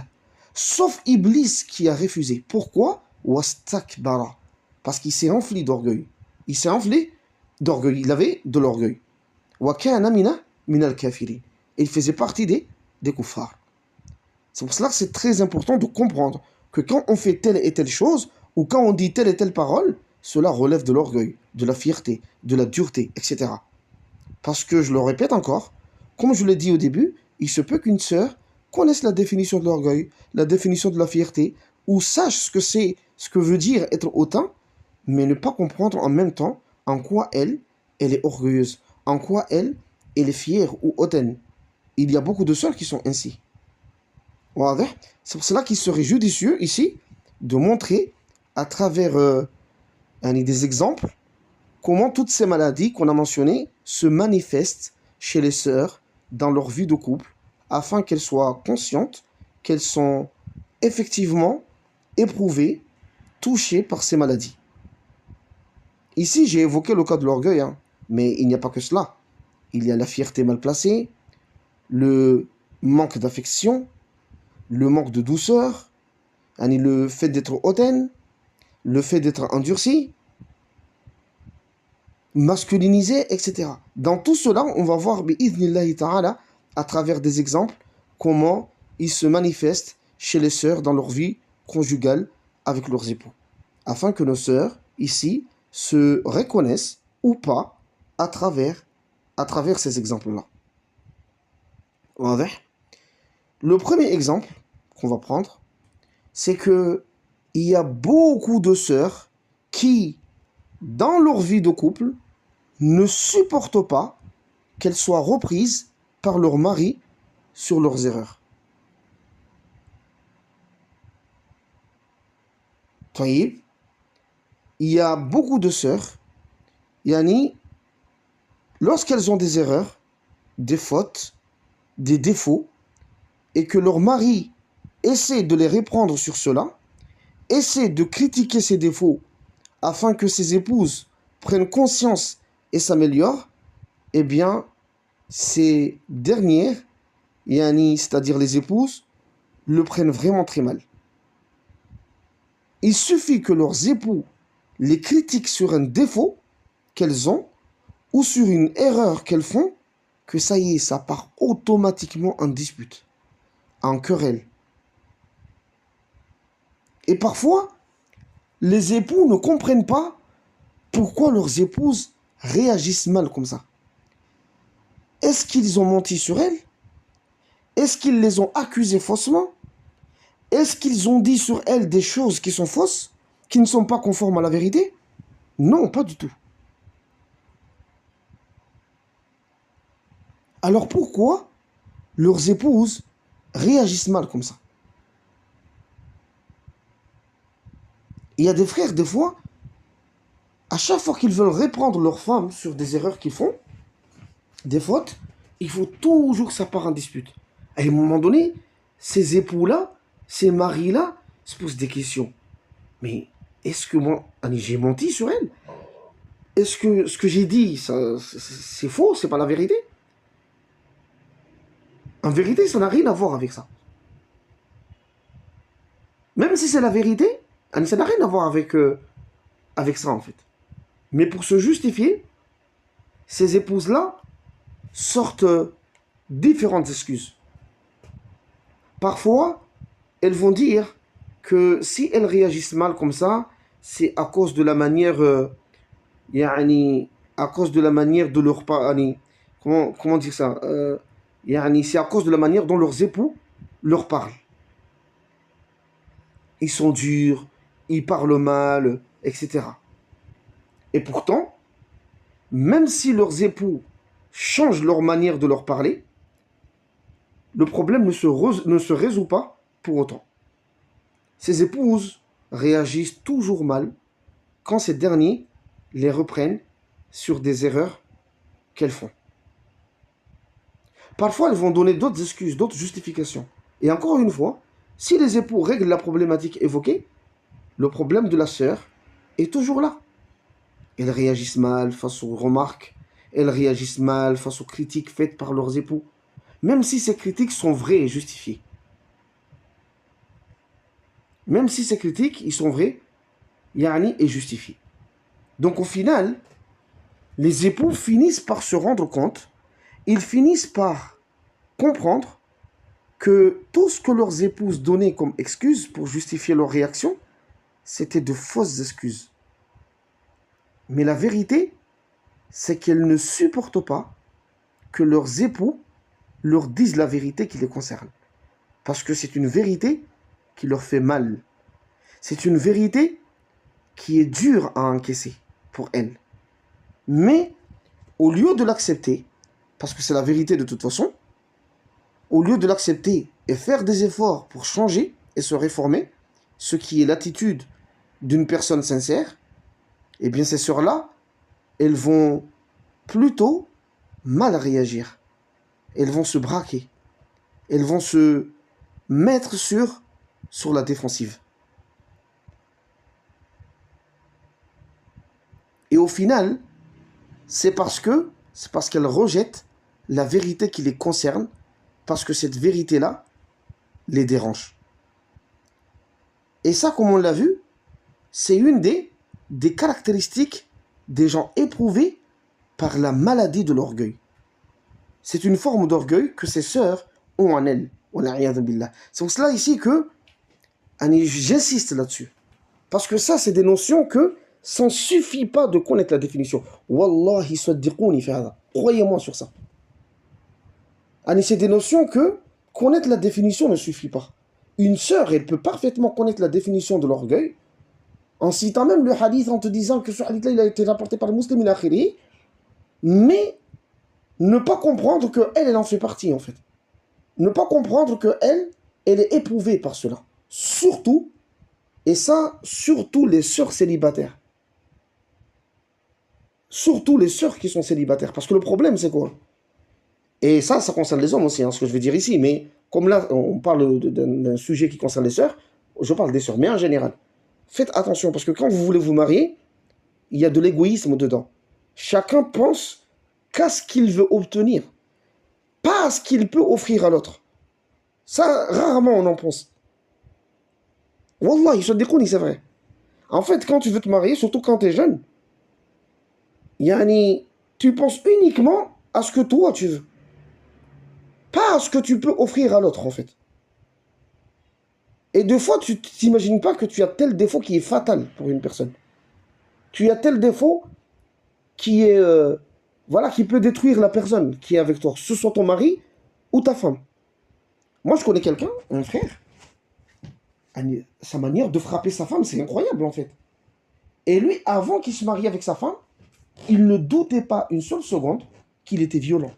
sauf Iblis qui a refusé. Pourquoi? وَاسْتَكْبَرَ, parce qu'il s'est enflé d'orgueil. Il s'est enflé d'orgueil, il avait de l'orgueil. وَكَانَ مِنَ الْكَافِرِينَ, il faisait partie des kuffars. C'est pour cela que c'est très important de comprendre que quand on fait telle et telle chose, ou quand on dit telle et telle parole, cela relève de l'orgueil, de la fierté, de la dureté, etc. Parce que, je le répète encore, comme je l'ai dit au début, il se peut qu'une sœur connaisse la définition de l'orgueil, la définition de la fierté, ou sache ce que veut dire être hautain, mais ne pas comprendre en même temps en quoi elle est orgueilleuse, en quoi elle est fière ou hautaine. Il y a beaucoup de sœurs qui sont ainsi. C'est pour cela qu'il serait judicieux ici de montrer à travers des exemples comment toutes ces maladies qu'on a mentionnées se manifestent chez les sœurs dans leur vie de couple afin qu'elles soient conscientes qu'elles sont effectivement éprouvées, touchées par ces maladies. Ici, j'ai évoqué le cas de l'orgueil, mais il n'y a pas que cela. Il y a la fierté mal placée, le manque d'affection, le manque de douceur, le fait d'être hautaine, le fait d'être endurci, masculinisé, etc. Dans tout cela, on va voir, bi'idhnillahi ta'ala, à travers des exemples, comment ils se manifestent chez les sœurs dans leur vie conjugale avec leurs époux. afin que nos sœurs, ici, se reconnaissent ou pas à travers ces exemples-là. Le premier exemple qu'on va prendre, c'est que il y a beaucoup de sœurs qui, dans leur vie de couple, ne supportent pas qu'elles soient reprises par leur mari sur leurs erreurs. Il y a beaucoup de sœurs, yani, lorsqu'elles ont des erreurs, des fautes, des défauts, et que leur mari essaie de les reprendre sur cela, essaie de critiquer ces défauts afin que ses épouses prennent conscience et s'améliorent, eh bien, ces dernières, yani, c'est-à-dire les épouses, le prennent vraiment très mal. Il suffit que leurs époux les critiquent sur un défaut qu'elles ont ou sur une erreur qu'elles font, que ça y est, ça part automatiquement en dispute, en querelle. Et parfois, les époux ne comprennent pas pourquoi leurs épouses réagissent mal comme ça. Est-ce qu'ils ont menti sur elles? Est-ce qu'ils les ont accusées faussement? Est-ce qu'ils ont dit sur elles des choses qui sont fausses, qui ne sont pas conformes à la vérité? Non, pas du tout. Alors pourquoi leurs épouses réagissent mal comme ça? Il y a des frères, des fois, à chaque fois qu'ils veulent reprendre leur femme sur des erreurs qu'ils font, des fautes, il faut toujours que ça part en dispute. À un moment donné, ces époux-là, ces maris-là, se posent des questions. Mais est-ce que moi, j'ai menti sur elle? Est-ce que ce que j'ai dit, c'est faux, c'est pas la vérité? En vérité, ça n'a rien à voir avec ça. Même si c'est la vérité, ça n'a rien à voir avec ça en fait. Mais pour se justifier, ces épouses-là sortent différentes excuses. Parfois, elles vont dire que si elles réagissent mal comme ça, c'est à cause de la manière, à cause de la manière de leur comment dire ça, c'est à cause de la manière dont leurs époux leur parlent. Ils sont durs, ils parlent mal, etc. Et pourtant, même si leurs époux changent leur manière de leur parler, le problème ne se résout pas pour autant. Ces épouses réagissent toujours mal quand ces derniers les reprennent sur des erreurs qu'elles font. Parfois, elles vont donner d'autres excuses, d'autres justifications. Et encore une fois, si les époux règlent la problématique évoquée, le problème de la sœur est toujours là. Elles réagissent mal face aux remarques, elles réagissent mal face aux critiques faites par leurs époux, même si ces critiques sont vraies et justifiées. Même si ces critiques, ils sont vrais, et justifiés. Donc au final, les époux finissent par se rendre compte, ils finissent par comprendre que tout ce que leurs épouses donnaient comme excuse pour justifier leur réaction, c'était de fausses excuses. Mais la vérité, c'est qu'elles ne supportent pas que leurs époux leur disent la vérité qui les concerne. Parce que c'est une vérité qui leur fait mal. C'est une vérité qui est dure à encaisser pour elles. Mais au lieu de l'accepter, parce que c'est la vérité de toute façon, au lieu de l'accepter et faire des efforts pour changer et se réformer, ce qui est l'attitude d'une personne sincère, eh bien ces sœurs-là, elles vont plutôt mal réagir. Elles vont se braquer. Elles vont se mettre sur la défensive. Et au final, c'est parce qu'elles rejettent la vérité qui les concerne, parce que cette vérité-là les dérange. Et ça, comme on l'a vu, c'est une des caractéristiques des gens éprouvés par la maladie de l'orgueil. C'est une forme d'orgueil que ces sœurs ont en elles. C'est pour cela ici que j'insiste là-dessus. Parce que ça, c'est des notions que ça ne suffit pas de connaître la définition. Wallahi saddiqouni fi hada. Croyez-moi sur ça. C'est des notions que connaître la définition ne suffit pas. Une sœur, elle peut parfaitement connaître la définition de l'orgueil en citant même le hadith, en te disant que ce hadith-là, il a été rapporté par le musulman al-Akhiri, mais ne pas comprendre qu'elle, elle en fait partie, en fait. Ne pas comprendre qu'elle, elle est éprouvée par cela. Surtout, et ça, surtout les sœurs célibataires. Surtout les sœurs qui sont célibataires. Parce que le problème, c'est quoi? Et ça concerne les hommes aussi, ce que je veux dire ici. Mais comme là, on parle d'un sujet qui concerne les sœurs, je parle des sœurs, mais en général. Faites attention, parce que quand vous voulez vous marier, il y a de l'égoïsme dedans. Chacun pense qu'à ce qu'il veut obtenir, pas à ce qu'il peut offrir à l'autre. Ça, rarement on en pense. Wallah, c'est vrai. En fait, quand tu veux te marier, surtout quand tu es jeune, tu penses uniquement à ce que toi tu veux. Pas à ce que tu peux offrir à l'autre, en fait. Et des fois, tu ne t'imagines pas que tu as tel défaut qui est fatal pour une personne. Tu as tel défaut qui est, voilà, qui peut détruire la personne qui est avec toi. Ce soit ton mari ou ta femme. Moi, je connais quelqu'un, un frère, sa manière de frapper sa femme, c'est incroyable, en fait. Et lui, avant qu'il se marie avec sa femme, il ne doutait pas une seule seconde qu'il était violent.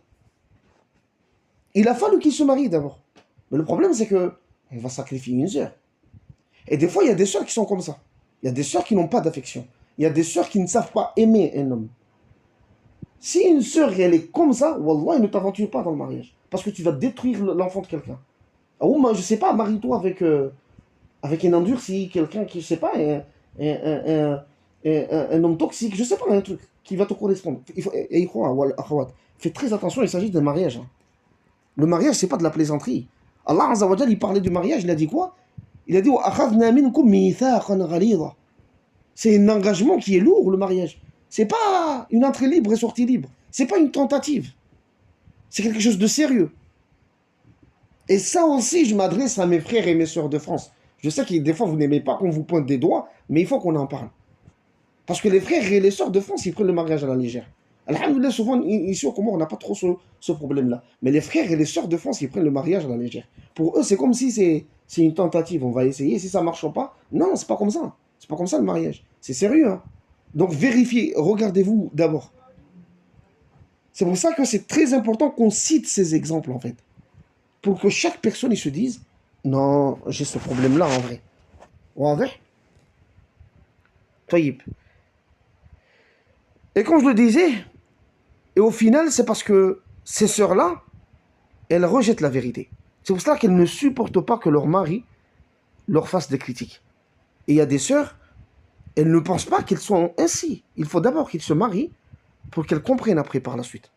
Il a fallu qu'il se marie d'abord. Mais le problème, c'est que on va sacrifier une sœur. Et des fois, il y a des sœurs qui sont comme ça. Il y a des sœurs qui n'ont pas d'affection. Il y a des sœurs qui ne savent pas aimer un homme. Si une sœur, elle est comme ça, wallah, ne t'aventure pas dans le mariage. Parce que tu vas détruire l'enfant de quelqu'un. Ou moi, je sais pas, marie-toi avec un endurci, quelqu'un qui, je sais pas, un homme toxique, je sais pas, un truc qui va te correspondre. Et il faut, fais très attention, il s'agit d'un mariage. Le mariage, c'est pas de la plaisanterie. Allah Azza wa Jal, il parlait du mariage, il a dit quoi? Il a dit c'est un engagement qui est lourd, le mariage. C'est pas une entrée libre et sortie libre. C'est pas une tentative. C'est quelque chose de sérieux. Et ça aussi, je m'adresse à mes frères et mes sœurs de France. Je sais que des fois, vous n'aimez pas qu'on vous pointe des doigts, mais il faut qu'on en parle. Parce que les frères et les sœurs de France, ils prennent le mariage à la légère. Alhamdoulilah, souvent, ici au Comores, on n'a pas trop ce problème-là. Mais les frères et les sœurs de France, ils prennent le mariage à la légère. Pour eux, c'est comme si c'est une tentative. On va essayer. Si ça ne marche pas, non, c'est pas comme ça. C'est pas comme ça le mariage. C'est sérieux. Hein. Donc vérifiez, regardez-vous d'abord. C'est pour ça que c'est très important qu'on cite ces exemples, en fait. Pour que chaque personne il se dise, non, j'ai ce problème-là en vrai. En vrai. Taïb. Et comme je le disais, et au final, c'est parce que ces sœurs-là, elles rejettent la vérité. C'est pour cela qu'elles ne supportent pas que leur mari leur fasse des critiques. Et il y a des sœurs, elles ne pensent pas qu'elles sont ainsi. Il faut d'abord qu'ils se marient pour qu'elles comprennent après par la suite.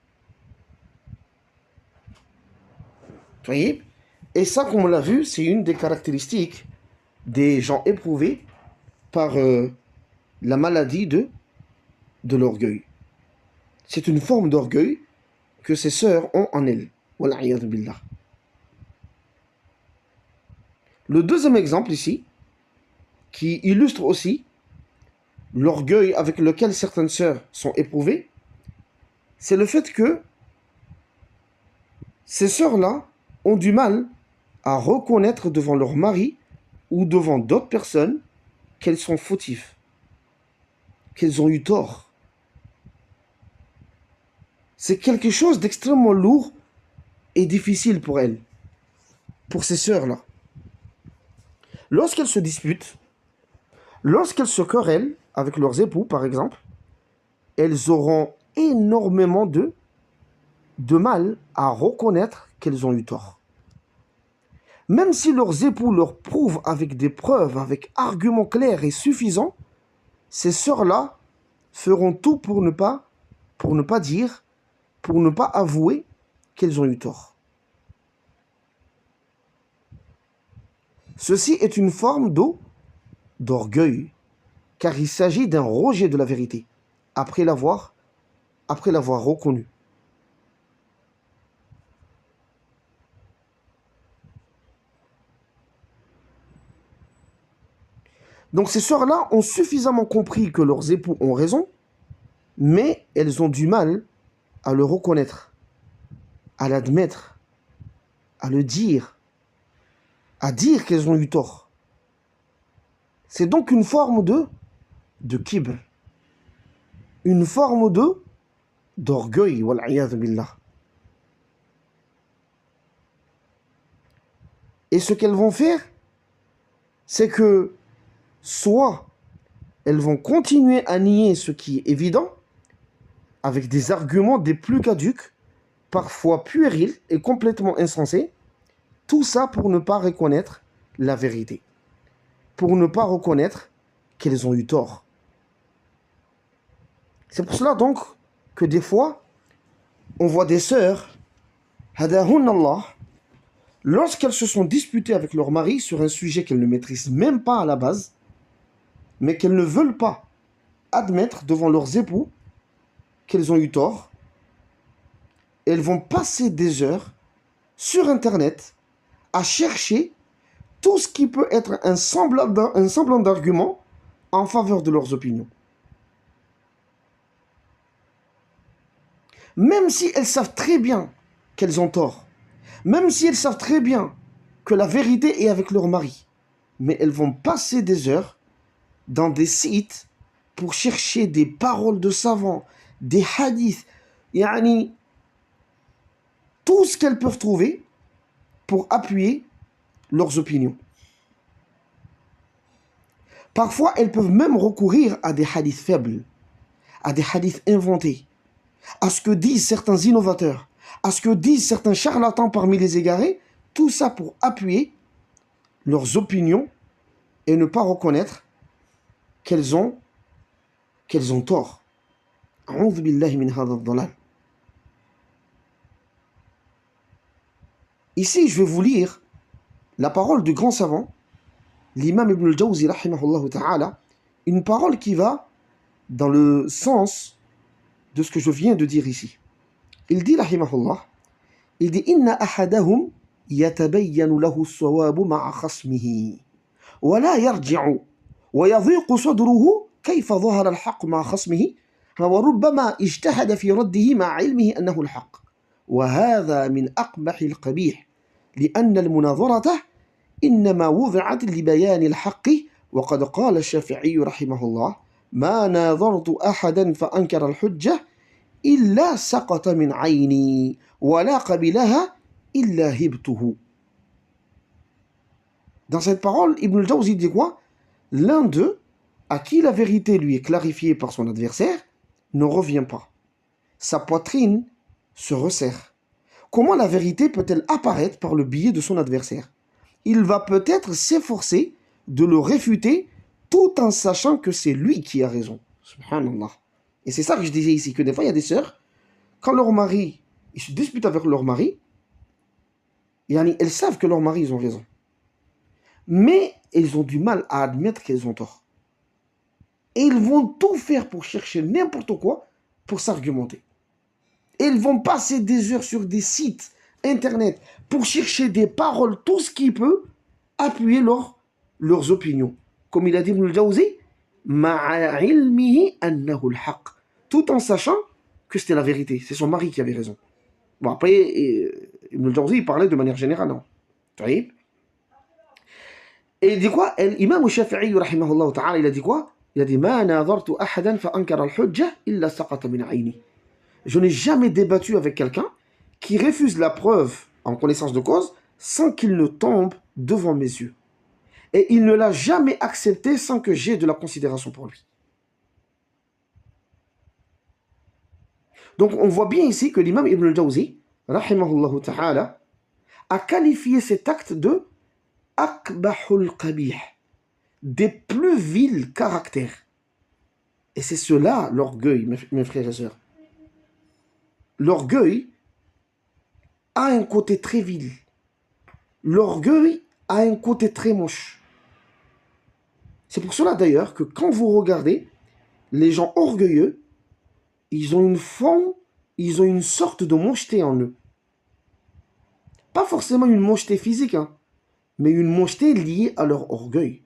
Vous voyez? Et ça, comme on l'a vu, c'est une des caractéristiques des gens éprouvés par la maladie de l'orgueil. C'est une forme d'orgueil que ces sœurs ont en elles. Wal'iyadu billah. Le deuxième exemple ici, qui illustre aussi l'orgueil avec lequel certaines sœurs sont éprouvées, c'est le fait que ces sœurs-là ont du mal à reconnaître devant leur mari ou devant d'autres personnes qu'elles sont fautives, qu'elles ont eu tort. C'est quelque chose d'extrêmement lourd et difficile pour elles, pour ces sœurs-là. Lorsqu'elles se disputent, lorsqu'elles se querellent avec leurs époux, par exemple, elles auront énormément de mal à reconnaître qu'elles ont eu tort. Même si leurs époux leur prouvent avec des preuves, avec arguments clairs et suffisants, ces sœurs-là feront tout pour ne pas dire, pour ne pas avouer qu'elles ont eu tort. Ceci est une forme d'orgueil, car il s'agit d'un rejet de la vérité, après l'avoir reconnue. Donc ces sœurs-là ont suffisamment compris que leurs époux ont raison, mais elles ont du mal à le reconnaître, à l'admettre, à le dire, à dire qu'elles ont eu tort. C'est donc une forme de kibr, une forme d'orgueil, wal'iyadhu billah. Et ce qu'elles vont faire, c'est que soit elles vont continuer à nier ce qui est évident, avec des arguments des plus caducs, parfois puérils et complètement insensés, tout ça pour ne pas reconnaître la vérité, pour ne pas reconnaître qu'elles ont eu tort. C'est pour cela donc que des fois, on voit des sœurs, hadahun Allah, lorsqu'elles se sont disputées avec leur mari sur un sujet qu'elles ne maîtrisent même pas à la base, mais qu'elles ne veulent pas admettre devant leurs époux qu'elles ont eu tort, elles vont passer des heures sur Internet à chercher tout ce qui peut être un semblant d'argument en faveur de leurs opinions. Même si elles savent très bien qu'elles ont tort, même si elles savent très bien que la vérité est avec leur mari, mais elles vont passer des heures dans des sites pour chercher des paroles de savants, des hadiths, tout ce qu'elles peuvent trouver pour appuyer leurs opinions. Parfois, elles peuvent même recourir à des hadiths faibles, à des hadiths inventés, à ce que disent certains innovateurs, à ce que disent certains charlatans parmi les égarés, tout ça pour appuyer leurs opinions et ne pas reconnaître qu'elles ont tort. A'udhu billahi min hadha ad-dhalal. Ici, je vais vous lire la parole du grand savant, l'imam Ibn al-Jawzi, rahimahullah ta'ala, une parole qui va dans le sens de ce que je viens de dire ici. Il dit, rahimahullah, il dit, inna ahadahum yatabayyanu lahu as-sawabu ma'a khasmihi, wa la yarji'u, wa yadhiqu sadruhu kayfa dhahara al-haqq ma'a khasmihi, wa rubbama ijtahada fi raddihi ma'a ilmihi annahu al-haqq. وهذا من أقبح القبيح لأن المناظرة إنما وضعت لبيان الحق وقد قال الشافعي رحمه الله ما ناظرت أحدا فأنكر الحجة إلا سقط من عيني ولا قبلها إلا هبته. Dans cette parole, Ibn al-Jawzi dit quoi? L'un d'eux, à qui la vérité lui est clarifiée par son adversaire, ne revient pas. Sa poitrine se resserre. Comment la vérité peut-elle apparaître par le biais de son adversaire? Il va peut-être s'efforcer de le réfuter tout en sachant que c'est lui qui a raison. Subhanallah. Et c'est ça que je disais ici, que des fois il y a des sœurs, quand leur mari, ils se disputent avec leur mari, elles savent que leur mari, ils ont raison. Mais elles ont du mal à admettre qu'elles ont tort. Et ils vont tout faire pour chercher n'importe quoi pour s'argumenter. Et ils vont passer des heures sur des sites internet pour chercher des paroles, tout ce qui peut appuyer leurs opinions. Comme il a dit Ibn al-Jawzi, ma'a ilmihi annahu al-haq, tout en sachant que c'était la vérité, c'est son mari qui avait raison. Bon, après, Ibn al-Jawzi, il parlait de manière générale, non. Et il dit quoi? L'imam Shafi'i, rahimahullah ta'ala, il a dit quoi? Il a dit ma nadartu ahadan fa ankara al-hujja illa saqata min ayni. Je n'ai jamais débattu avec quelqu'un qui refuse la preuve en connaissance de cause sans qu'il ne tombe devant mes yeux. Et il ne l'a jamais accepté sans que j'aie de la considération pour lui. Donc on voit bien ici que l'imam Ibn al-Jawzi, rahimahullah ta'ala, a qualifié cet acte de akbahul qabih, des plus vils caractères. Et c'est cela l'orgueil, mes frères et sœurs. L'orgueil a un côté très vil. L'orgueil a un côté très moche. C'est pour cela d'ailleurs que quand vous regardez les gens orgueilleux, ils ont une sorte de mocheté en eux. Pas forcément une mocheté physique, mais une mocheté liée à leur orgueil.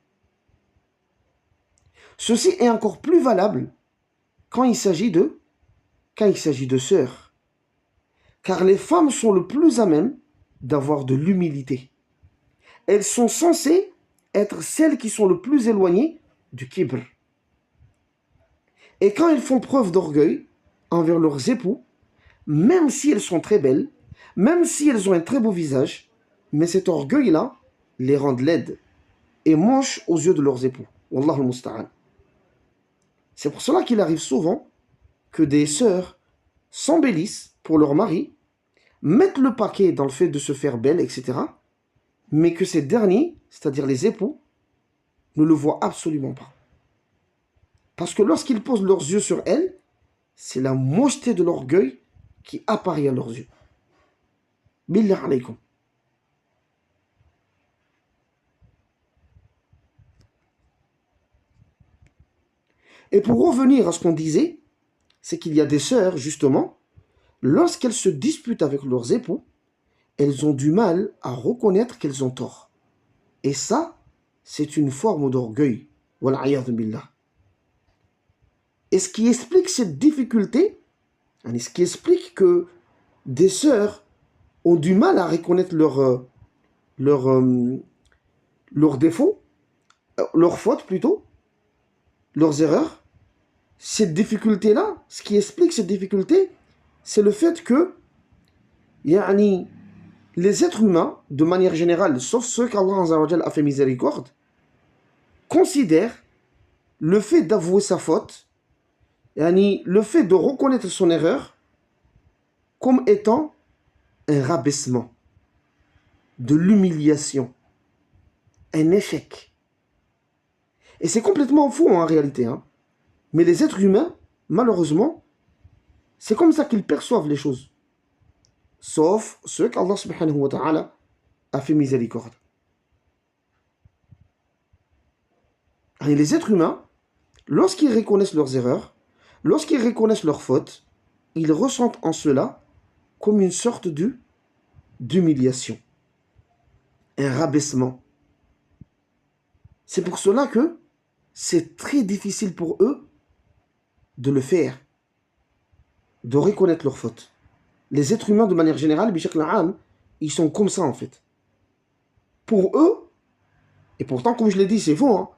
Ceci est encore plus valable quand il s'agit de sœurs. Car les femmes sont le plus à même d'avoir de l'humilité. Elles sont censées être celles qui sont le plus éloignées du kibr. Et quand elles font preuve d'orgueil envers leurs époux, même si elles sont très belles, même si elles ont un très beau visage, mais cet orgueil-là les rend laides et moches aux yeux de leurs époux. Wallah al-musta'an. C'est pour cela qu'il arrive souvent que des sœurs s'embellissent pour leur mari, mettent le paquet dans le fait de se faire belle, etc., mais que ces derniers, c'est-à-dire les époux, ne le voient absolument pas. Parce que lorsqu'ils posent leurs yeux sur elles, c'est la mocheté de l'orgueil qui apparaît à leurs yeux. Billah alaykum. Et pour revenir à ce qu'on disait, c'est qu'il y a des sœurs, justement, lorsqu'elles se disputent avec leurs époux, elles ont du mal à reconnaître qu'elles ont tort. Et ça, c'est une forme d'orgueil. Wal'ayadhu billah. Et ce qui explique cette difficulté, ce qui explique que des sœurs ont du mal à reconnaître leurs défauts, leurs fautes plutôt, leurs erreurs, cette difficulté-là, ce qui explique cette difficulté, c'est le fait que les êtres humains, de manière générale, sauf ceux qu'Allah a fait miséricorde, considèrent le fait d'avouer sa faute, le fait de reconnaître son erreur, comme étant un rabaissement, de l'humiliation, un échec. Et c'est complètement faux en réalité. Mais les êtres humains, malheureusement, c'est comme ça qu'ils perçoivent les choses. Sauf ceux qu'Allah subhanahu wa ta'ala a fait miséricorde. Et les êtres humains, lorsqu'ils reconnaissent leurs erreurs, lorsqu'ils reconnaissent leurs fautes, ils ressentent en cela comme une sorte d'humiliation, un rabaissement. C'est pour cela que c'est très difficile pour eux de le faire, de reconnaître leurs fautes. Les êtres humains, de manière générale, ils sont comme ça en fait. Pour eux, et pourtant, comme je l'ai dit, c'est faux,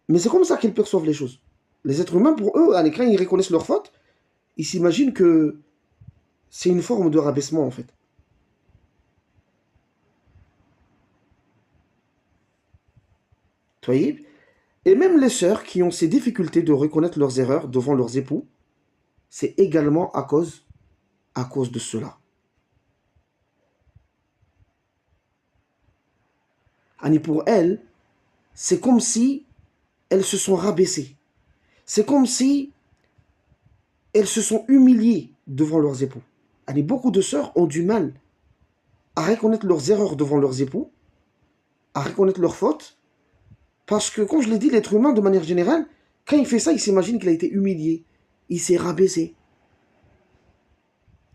mais c'est comme ça qu'ils perçoivent les choses. Les êtres humains, pour eux, à l'écran, ils reconnaissent leurs fautes, ils s'imaginent que c'est une forme de rabaissement en fait. Vous voyez ? Et même les sœurs qui ont ces difficultés de reconnaître leurs erreurs devant leurs époux, c'est également à cause de cela. Pour elles, c'est comme si elles se sont rabaissées. C'est comme si elles se sont humiliées devant leurs époux. Beaucoup de sœurs ont du mal à reconnaître leurs erreurs devant leurs époux, à reconnaître leurs fautes, parce que, comme je l'ai dit, l'être humain, de manière générale, quand il fait ça, il s'imagine qu'il a été humilié. Il s'est rabaissé.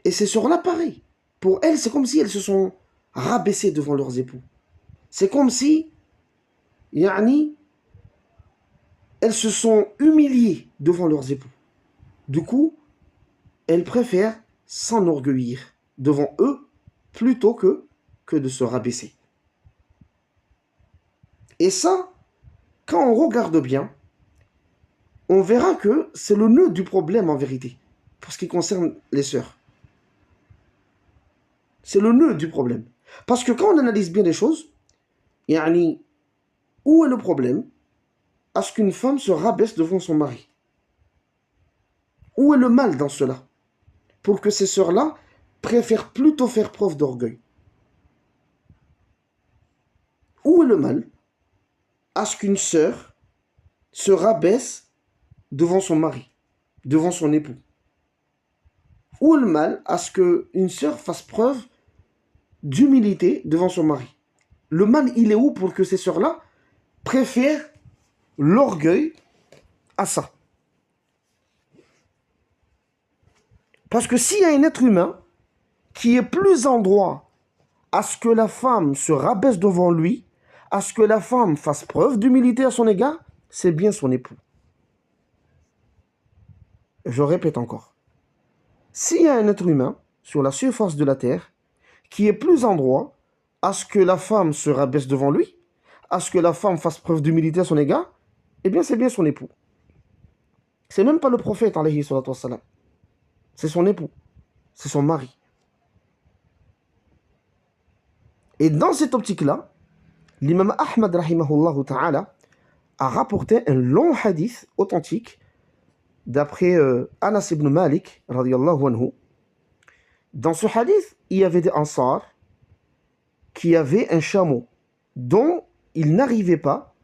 Et ces sœurs-là, pareil. Pour elles, c'est comme si elles se sont rabaissées devant leurs époux. C'est comme si, elles se sont humiliées devant leurs époux. Du coup, elles préfèrent s'enorgueillir devant eux plutôt que de se rabaisser. Et ça, quand on regarde bien, on verra que c'est le nœud du problème en vérité, pour ce qui concerne les sœurs. C'est le nœud du problème. Parce que quand on analyse bien les choses, où est le problème à ce qu'une femme se rabaisse devant son mari? Où est le mal dans cela? Pour que ces sœurs-là préfèrent plutôt faire preuve d'orgueil. Où est le mal à ce qu'une sœur se rabaisse devant son mari, devant son époux? Où est le mal à ce qu'une sœur fasse preuve d'humilité devant son mari? Le mal, il est où pour que ces sœurs-là préfèrent l'orgueil à ça? Parce que s'il y a un être humain qui est plus en droit à ce que la femme se rabaisse devant lui, à ce que la femme fasse preuve d'humilité à son égard, c'est bien son époux. Je répète encore. S'il y a un être humain sur la surface de la terre qui est plus en droit à ce que la femme se rabaisse devant lui, à ce que la femme fasse preuve d'humilité à son égard, eh bien c'est bien son époux. C'est même pas le prophète, alayhi salatu wassalam. C'est son époux, c'est son mari. Et dans cette optique-là, l'imam Ahmad rahimahullah ta'ala a rapporté un long hadith authentique d'après Anas ibn Malik radiyallahu anhu. Dans ce hadith, il y avait des Ansar qui avaient un chameau dont ils n'arrivaient pas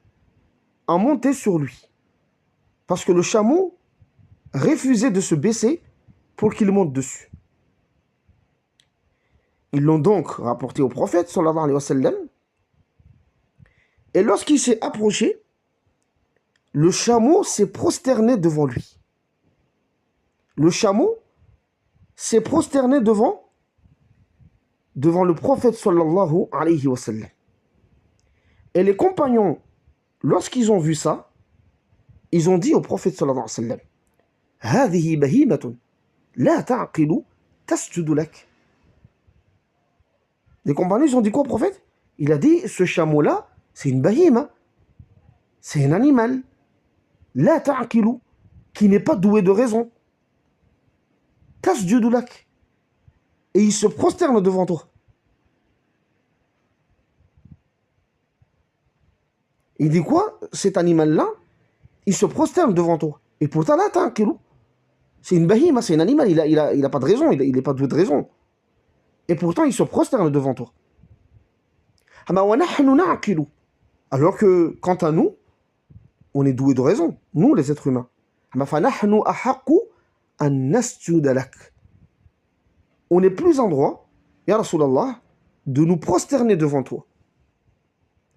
à monter sur lui. Parce que le chameau refusait de se baisser pour qu'il monte dessus. Ils l'ont donc rapporté au prophète sallallahu alayhi wa sallam. Et lorsqu'il s'est approché, le chameau s'est prosterné devant lui. Le chameau s'est prosterné devant le prophète sallallahu alayhi wa sallam. Et les compagnons, lorsqu'ils ont vu ça, ils ont dit au prophète sallallahu alayhi wa sallam, هذه بهيمة لا تعقل تسجد لك. Les compagnons, ils ont dit quoi au prophète? Il a dit, ce chameau-là, c'est une bahima, c'est un animal, la ta'qilu, qui n'est pas doué de raison. Tasjudu lak. Et il se prosterne devant toi. Il dit quoi? Cet animal-là, il se prosterne devant toi. Et pourtant, la ta'qilu, c'est une bahima, c'est un animal, il a pas de raison, il n'est pas doué de raison. Et pourtant, il se prosterne devant toi. Alors que, quant à nous, on est doué de raison, nous les êtres humains. On est plus en droit, ya Rasulallah, de nous prosterner devant toi.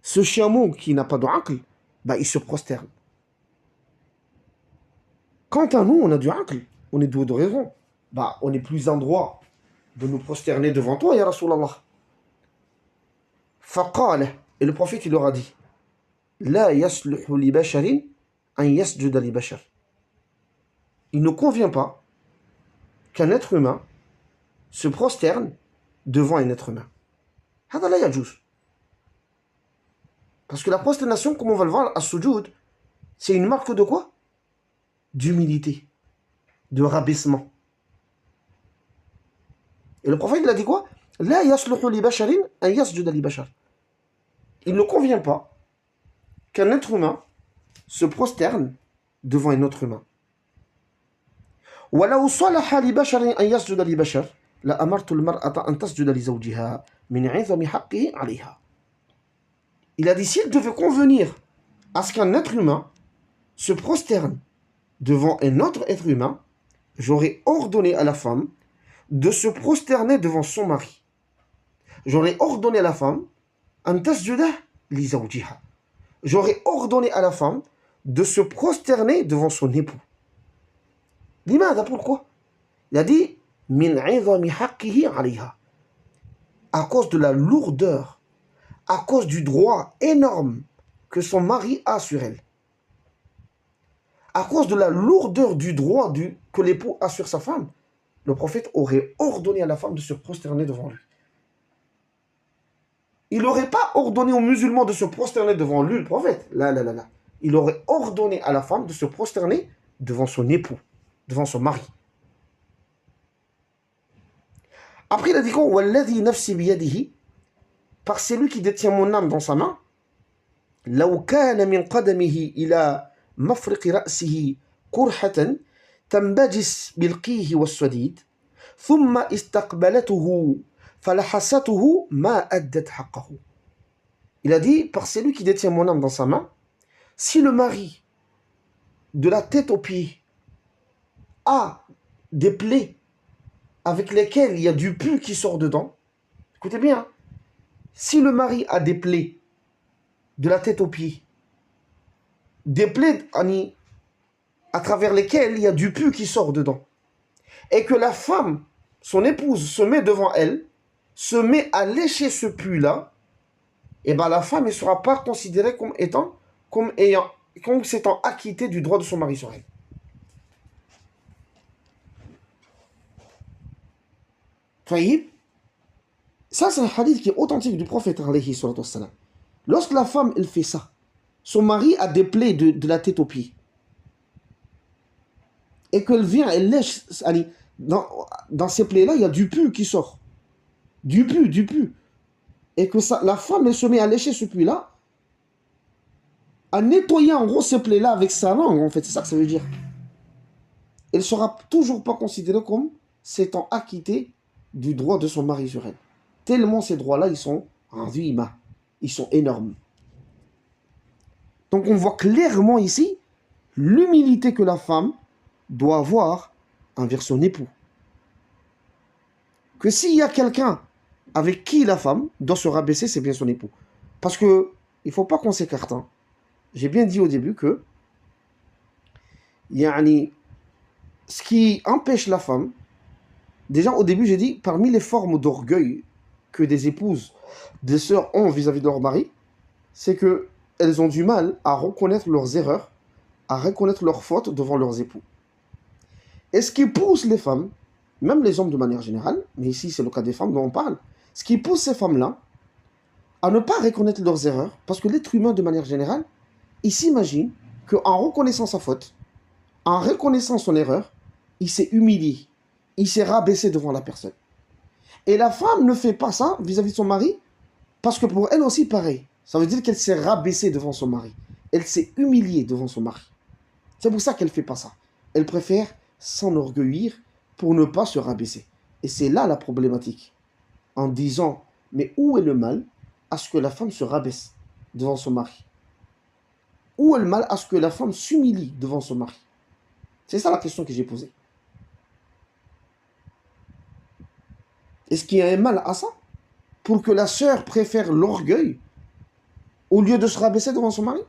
Ce chameau qui n'a pas de aql, bah, il se prosterne. Quant à nous, on a du aql, on est doué de raison. Bah, on est plus en droit de nous prosterner devant toi, ya Rasulallah. Faqala, et le prophète il leur a dit, La yasluhu li basharin an yasjuda li bashar. Il ne convient pas qu'un être humain se prosterne devant un être humain. Hada la yajuz. Parce que la prosternation, comme on va le voir, as-sujud, c'est une marque de quoi? D'humilité, de rabaissement. Et le prophète il a dit quoi? La yasluhu li basharin an yasjuda li bashar. Il ne convient pas qu'un être humain se prosterne devant un autre humain. وَلَوْ صَلَحَ لِبَشَرٍ أَنْ يَسْجُدَ لِبَشَرٍ لَأَمَرْتُ الْمَرْأَةَ أَنْ تَسْجُدَ لِزَوْجِهَا مِنْ عِظَمِ حَقِّهِ عَلَيْهَا. Il a dit, s'il devait convenir à ce qu'un être humain se prosterne devant un autre être humain, j'aurais ordonné à la femme de se prosterner devant son mari. J'aurais ordonné à la femme أن تسجد لزوجها. J'aurais ordonné à la femme de se prosterner devant son époux. لماذا? Pourquoi? Il a dit من عظم حقه عليها. À cause de la lourdeur, à cause du droit énorme que son mari a sur elle. À cause de la lourdeur du droit que l'époux a sur sa femme, le prophète aurait ordonné à la femme de se prosterner devant lui. Il n'aurait pas ordonné aux musulmans de se prosterner devant lui, le prophète. Là. Il aurait ordonné à la femme de se prosterner devant son époux, devant son mari. Après, il a dit quoi? Walladhi nafsi biyadihi, par celui qui détient mon âme dans sa main. Law kana min qadamihi ila mafriqi ra'sihi qurhatan tambajis bilqihi was-sadid thumma istaqbalatuhu. Il a dit, par celui qui détient mon âme dans sa main, si le mari, de la tête aux pieds, a des plaies avec lesquelles il y a du pu qui sort dedans, écoutez bien, si le mari a des plaies de la tête aux pieds, des plaies à travers lesquelles il y a du pu qui sort dedans, et que la femme, son épouse, se met devant elle, se met à lécher ce pu-là, et bien la femme ne sera pas considérée comme ayant comme s'étant acquittée du droit de son mari sur elle. Taïb, ça c'est un hadith qui est authentique du prophète alayhi salatu wassalam. Lorsque la femme, elle fait ça, son mari a des plaies de la tête aux pieds. Et qu'elle vient, elle lèche, dans ces plaies-là, il y a du pu qui sort. Du pu. Et que ça, la femme, elle se met à lécher ce pu-là, à nettoyer en gros ces plaies-là avec sa langue, en fait, c'est ça que ça veut dire. Elle ne sera toujours pas considérée comme s'étant acquittée du droit de son mari sur elle. Tellement ces droits-là, ils sont azima, ils sont énormes. Donc on voit clairement ici l'humilité que la femme doit avoir envers son époux. Que s'il y a quelqu'un avec qui la femme doit se rabaisser, c'est bien son époux. Parce que il ne faut pas qu'on s'écarte. Hein. J'ai bien dit au début que ce qui empêche la femme, déjà au début j'ai dit, parmi les formes d'orgueil que des épouses, des sœurs ont vis-à-vis de leur mari, c'est qu'elles ont du mal à reconnaître leurs erreurs, à reconnaître leurs fautes devant leurs époux. Et ce qui pousse les femmes, même les hommes de manière générale, mais ici c'est le cas des femmes dont on parle, ce qui pousse ces femmes-là à ne pas reconnaître leurs erreurs, parce que l'être humain de manière générale, il s'imagine qu'en reconnaissant sa faute, en reconnaissant son erreur, il s'est humilié, il s'est rabaissé devant la personne. Et la femme ne fait pas ça vis-à-vis de son mari, parce que pour elle aussi pareil. Ça veut dire qu'elle s'est rabaissée devant son mari. Elle s'est humiliée devant son mari. C'est pour ça qu'elle ne fait pas ça. Elle préfère s'enorgueillir pour ne pas se rabaisser. Et c'est là la problématique. En disant, mais où est le mal à ce que la femme se rabaisse devant son mari? Où est le mal à ce que la femme s'humilie devant son mari? C'est ça la question que j'ai posée. Est-ce qu'il y a un mal à ça? Pour que la sœur préfère l'orgueil au lieu de se rabaisser devant son mari?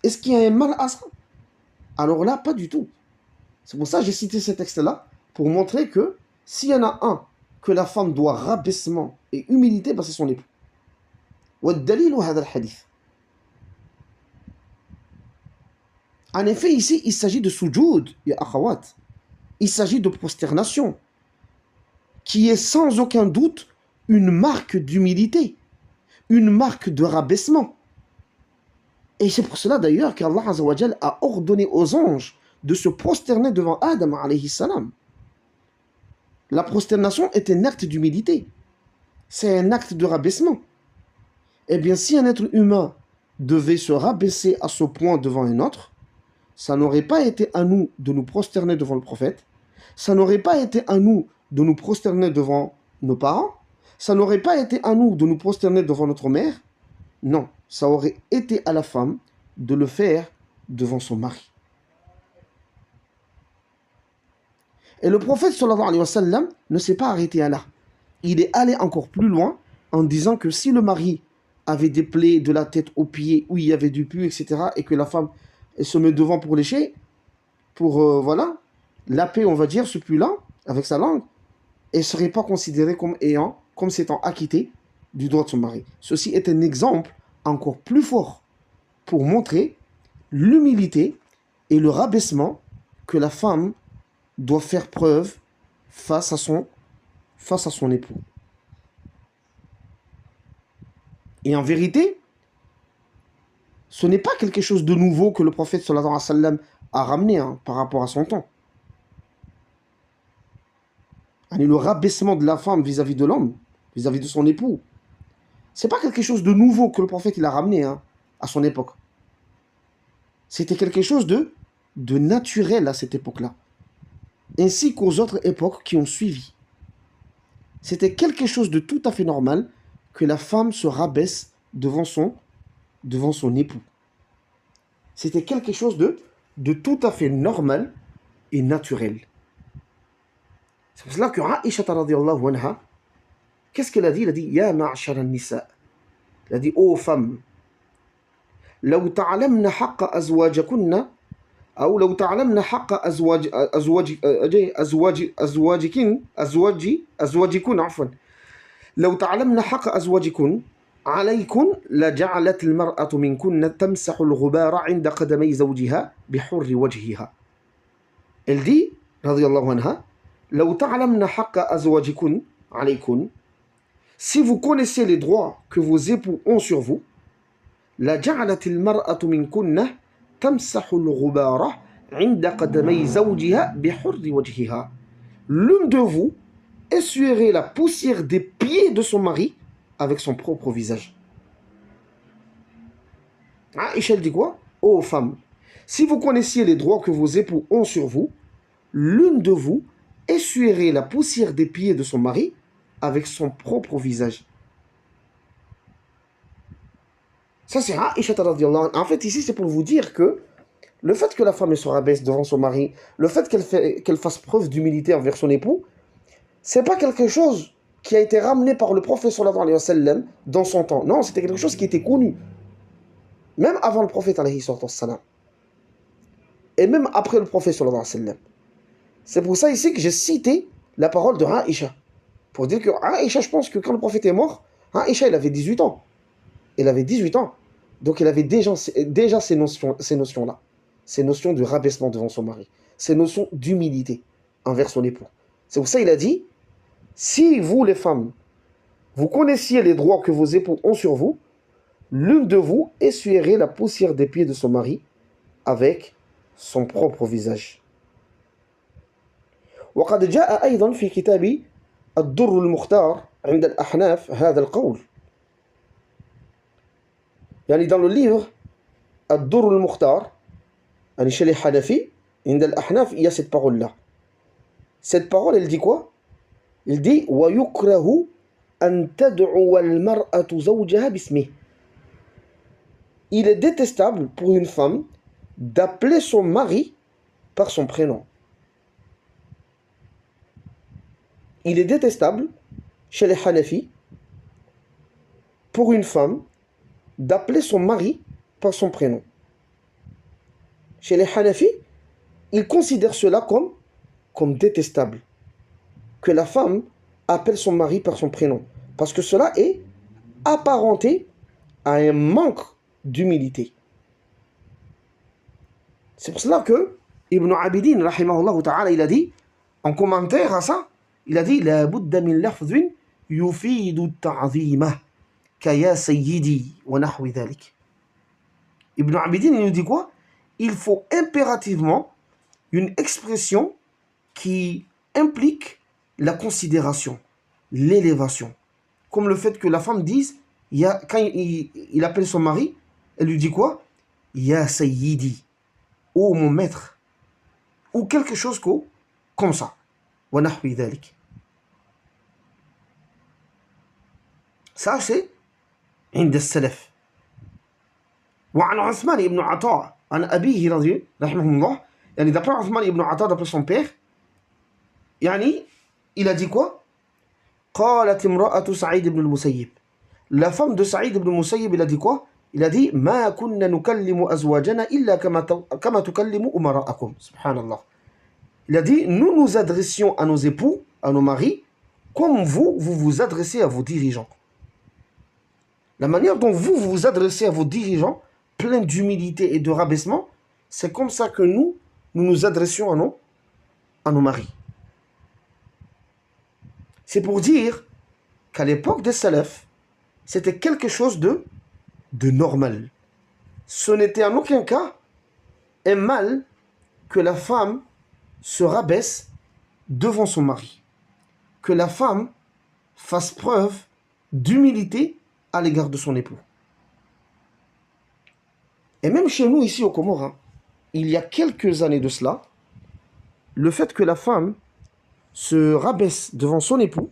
Est-ce qu'il y a un mal à ça? Alors là, pas du tout. C'est pour ça que j'ai cité ce texte-là, pour montrer que s'il y en a un que la femme doit rabaissement et humilité, c'est son époux. En effet, ici, il s'agit de sujoud, ya akhawat. Il s'agit de prosternation, qui est sans aucun doute une marque d'humilité, une marque de rabaissement. Et c'est pour cela d'ailleurs qu'Allah Azzawajal a ordonné aux anges de se prosterner devant Adam alayhi salam. La prosternation est un acte d'humilité. C'est un acte de rabaissement. Eh bien, si un être humain devait se rabaisser à ce point devant un autre, ça n'aurait pas été à nous de nous prosterner devant le prophète, ça n'aurait pas été à nous de nous prosterner devant nos parents, ça n'aurait pas été à nous de nous prosterner devant notre mère. Non, ça aurait été à la femme de le faire devant son mari. Et le prophète sallallahu alayhi wa sallam ne s'est pas arrêté à là. Il est allé encore plus loin en disant que si le mari avait des plaies de la tête aux pieds où il y avait du pu, etc., et que la femme elle se met devant pour lécher, pour laper, on va dire, ce pu-là, avec sa langue, elle ne serait pas considérée comme s'étant acquittée du droit de son mari. Ceci est un exemple encore plus fort pour montrer l'humilité et le rabaissement que la femme doit faire preuve face à son époux. Et en vérité, ce n'est pas quelque chose de nouveau que le prophète sallallahu alayhi wa sallam a ramené par rapport à son temps. Le rabaissement de la femme vis-à-vis de l'homme, vis-à-vis de son époux, c'est pas quelque chose de nouveau que le prophète il a ramené à son époque. C'était quelque chose de naturel à cette époque-là, ainsi qu'aux autres époques qui ont suivi. C'était quelque chose de tout à fait normal que la femme se rabaisse devant son époux. C'était quelque chose de tout à fait normal et naturel. C'est pour cela que Aïcha radhiyallahu anha, qu'est-ce qu'elle a dit? Elle a dit Ya ma'ashara nisa. Elle a dit ô femmes, لو تعلمن حق أزواجكن أو لو تعلمن حق أزواجكن عفوا لو تعلمن حق أزواجكن عليكن لجعلت المرأة منكن تمسح الغبار عند قدمي زوجها بحر وجهها. Elle dit, radiyallahu anha, لو تعلمن حق أزواجكن عليكن, si vous connaissez les droits que vos époux ont sur vous, لجعلت المرأة منكن تمسح الغبار عند قدمي زوجها بحر وجهها. L'une de vous essuierait la poussière des pieds de son mari avec son propre visage. Aïcha dit quoi? Ô femmes, si vous connaissiez les droits que vos époux ont sur vous, l'une de vous essuierait la poussière des pieds de son mari avec son propre visage. Ça c'est Aïcha radhiyallahu anha. En fait ici c'est pour vous dire que le fait que la femme se rabaisse devant son mari, le fait qu'elle fasse preuve d'humilité envers son époux, c'est pas quelque chose qui a été ramené par le prophète sallallahu alayhi wa sallam dans son temps. Non, c'était quelque chose qui était connu. Même avant le prophète alayhi wa sallam. Et même après le prophète sallallahu alayhi wa sallam. C'est pour ça ici que j'ai cité la parole de Aïcha. Pour dire que Aïcha, je pense que quand le prophète est mort, Aïcha, il avait 18 ans. Il avait 18 ans. Donc il avait déjà ces notions-là. Ces notions de rabaissement devant son mari. Ces notions d'humilité envers son époux. C'est pour ça qu'il a dit, si vous les femmes, vous connaissiez les droits que vos époux ont sur vous, l'une de vous essuierait la poussière des pieds de son mari avec son propre visage. وقد جاء أيضا في كتاب الدر المختار عند الأحناف هذا القول. يعني dans le livre الدر المختار يعني chez les Hanafi عند الأحناف il y a cette parole là. Cette parole elle dit quoi? Il dit ويكره أن تدعو المرأة زوجها باسمه. Il est détestable pour une femme d'appeler son mari par son prénom. Il est détestable chez les Hanafi pour une femme d'appeler son mari par son prénom. Chez les Hanafi, ils considèrent cela comme détestable. Que la femme appelle son mari par son prénom. Parce que cela est apparenté à un manque d'humilité. C'est pour cela que Ibn Abidin, rahimahullah ta'ala, il a dit, en commentaire à ça, il a dit La budda min lafdhin yufidu ta'zimah kaya sayyidi wa nahwi dhalik. Ibn Abidin, il nous dit quoi? Il faut impérativement une expression qui implique la considération, l'élévation. Comme le fait que la femme dise, quand il appelle son mari, elle lui dit quoi? Ya sayyidi, ô mon maître, ou quelque chose comme ça. Wa nahwi dhalik. Ça c'est عند السلف. وعن عثمان ibn عطاء عن أبيه رحمه الله, يعني d'après Uthman ibn Atta, d'après son père, يعني il a dit quoi? قالت امرأة سعيد بن المسيب. La femme de Saïd ibn Musayyib, il a dit quoi? Il a dit ما كنا نكلم أزواجنا إلا كما تكلم أمراءكم. Subhanallah. Il a dit nous nous adressions à nos époux, à nos maris, comme vous vous adressez à vos dirigeants. La manière dont vous vous adressez à vos dirigeants, plein d'humilité et de rabaissement, c'est comme ça que nous nous adressions à nos maris. C'est pour dire qu'à l'époque des salafs, c'était quelque chose de normal. Ce n'était en aucun cas un mal que la femme se rabaisse devant son mari. Que la femme fasse preuve d'humilité à l'égard de son époux. Et même chez nous, ici au Comores, il y a quelques années de cela, le fait que la femme se rabaisse devant son époux,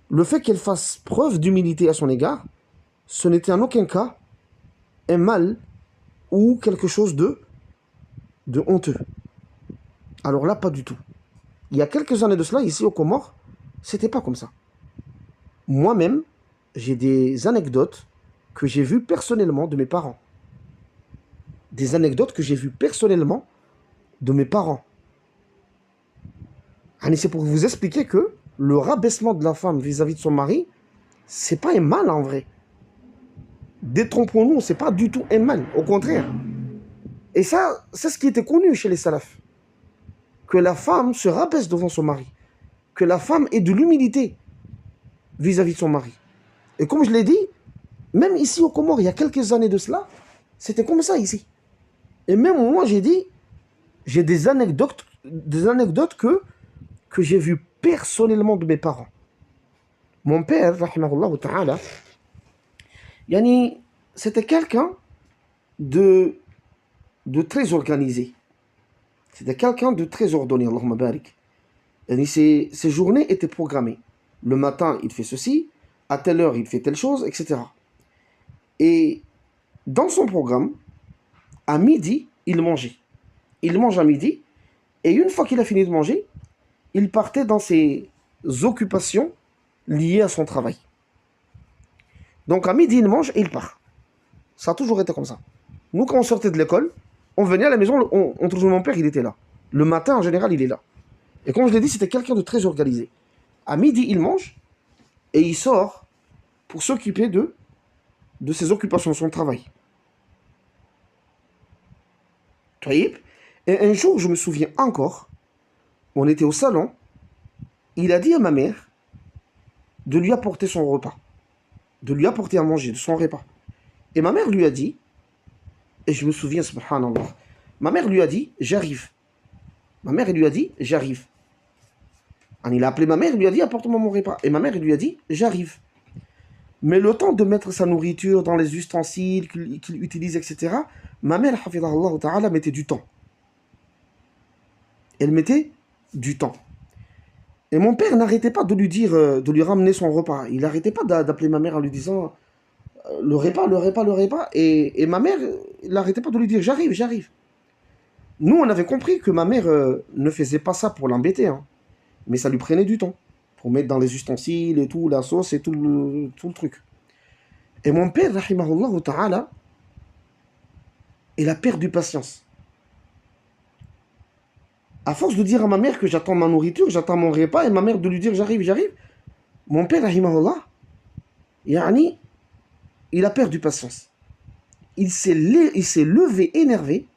le fait qu'elle fasse preuve d'humilité à son égard, ce n'était en aucun cas un mal ou quelque chose de honteux. Alors là, pas du tout. Il y a quelques années de cela, ici au Comores, c'était pas comme ça. Moi-même, j'ai des anecdotes que j'ai vues personnellement de mes parents. Des anecdotes que j'ai vues personnellement de mes parents. Et c'est pour vous expliquer que le rabaissement de la femme vis-à-vis de son mari, c'est pas un mal en vrai. détrompons-nous, c'est pas du tout un mal, au contraire. Et ça, c'est ce qui était connu chez les salafs. Que la femme se rabaisse devant son mari. Que la femme ait de l'humilité vis-à-vis de son mari. Et comme je l'ai dit, même ici au Comores, il y a quelques années de cela, c'était comme ça ici. Et même moi, j'ai des anecdotes que j'ai vues personnellement de mes parents. Mon père, rahimahullah ta'ala, c'était quelqu'un de très organisé. C'était quelqu'un de très ordonné, Allahumma barik. Ses journées étaient programmées. Le matin, il fait ceci, à telle heure, il fait telle chose, etc. Et dans son programme, à midi, il mangeait. Il mange à midi, et une fois qu'il a fini de manger, il partait dans ses occupations liées à son travail. Donc à midi, il mange et il part. Ça a toujours été comme ça. Nous, quand on sortait de l'école, on venait à la maison, on trouvait mon père, il était là. Le matin, en général, il est là. Et comme je l'ai dit, c'était quelqu'un de très organisé. À midi, il mange et il sort pour s'occuper de ses occupations, de son travail. Et un jour, je me souviens encore, on était au salon, il a dit à ma mère de lui apporter son repas, de lui apporter à manger, de son repas. Et ma mère lui a dit, et je me souviens, subhanallah, ma mère lui a dit, j'arrive. Ma mère lui a dit, j'arrive. Il a appelé ma mère, il lui a dit, apporte-moi mon repas. Et ma mère lui a dit, j'arrive. Mais le temps de mettre sa nourriture dans les ustensiles qu'il utilise, etc., ma mère, hafidahullah ta'ala, mettait du temps. Elle mettait du temps. Et mon père n'arrêtait pas de lui dire, de lui ramener son repas. Il n'arrêtait pas d'appeler ma mère en lui disant, le repas, le repas, le repas. Et ma mère, il n'arrêtait pas de lui dire, j'arrive, j'arrive. Nous, on avait compris que ma mère ne faisait pas ça pour l'embêter, hein, mais ça lui prenait du temps pour mettre dans les ustensiles et tout, la sauce et tout le truc. Et mon père, rahimahullah ta'ala, il a perdu patience. À force de dire à ma mère que j'attends ma nourriture, j'attends mon repas, et ma mère de lui dire j'arrive, j'arrive, mon père, rahimahullah, il a perdu patience. Il s'est levé énervé,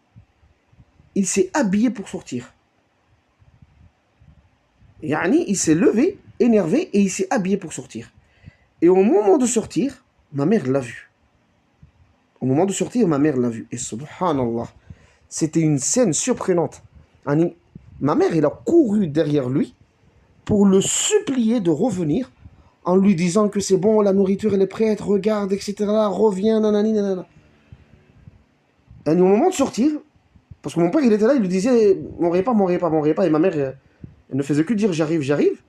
il s'est habillé pour sortir. Il s'est levé, énervé, et il s'est habillé pour sortir. Et au moment de sortir, ma mère l'a vu. Au moment de sortir, ma mère l'a vu. Et subhanallah, c'était une scène surprenante. Ma mère, elle a couru derrière lui pour le supplier de revenir en lui disant que c'est bon, la nourriture elle est prête, regarde, etc. Reviens, nanani, nanana. Et au moment de sortir, parce que mon père il était là, il lui disait mon repas, mon repas, mon repas. Et ma mère, elle ne faisait que dire j'arrive, j'arrive.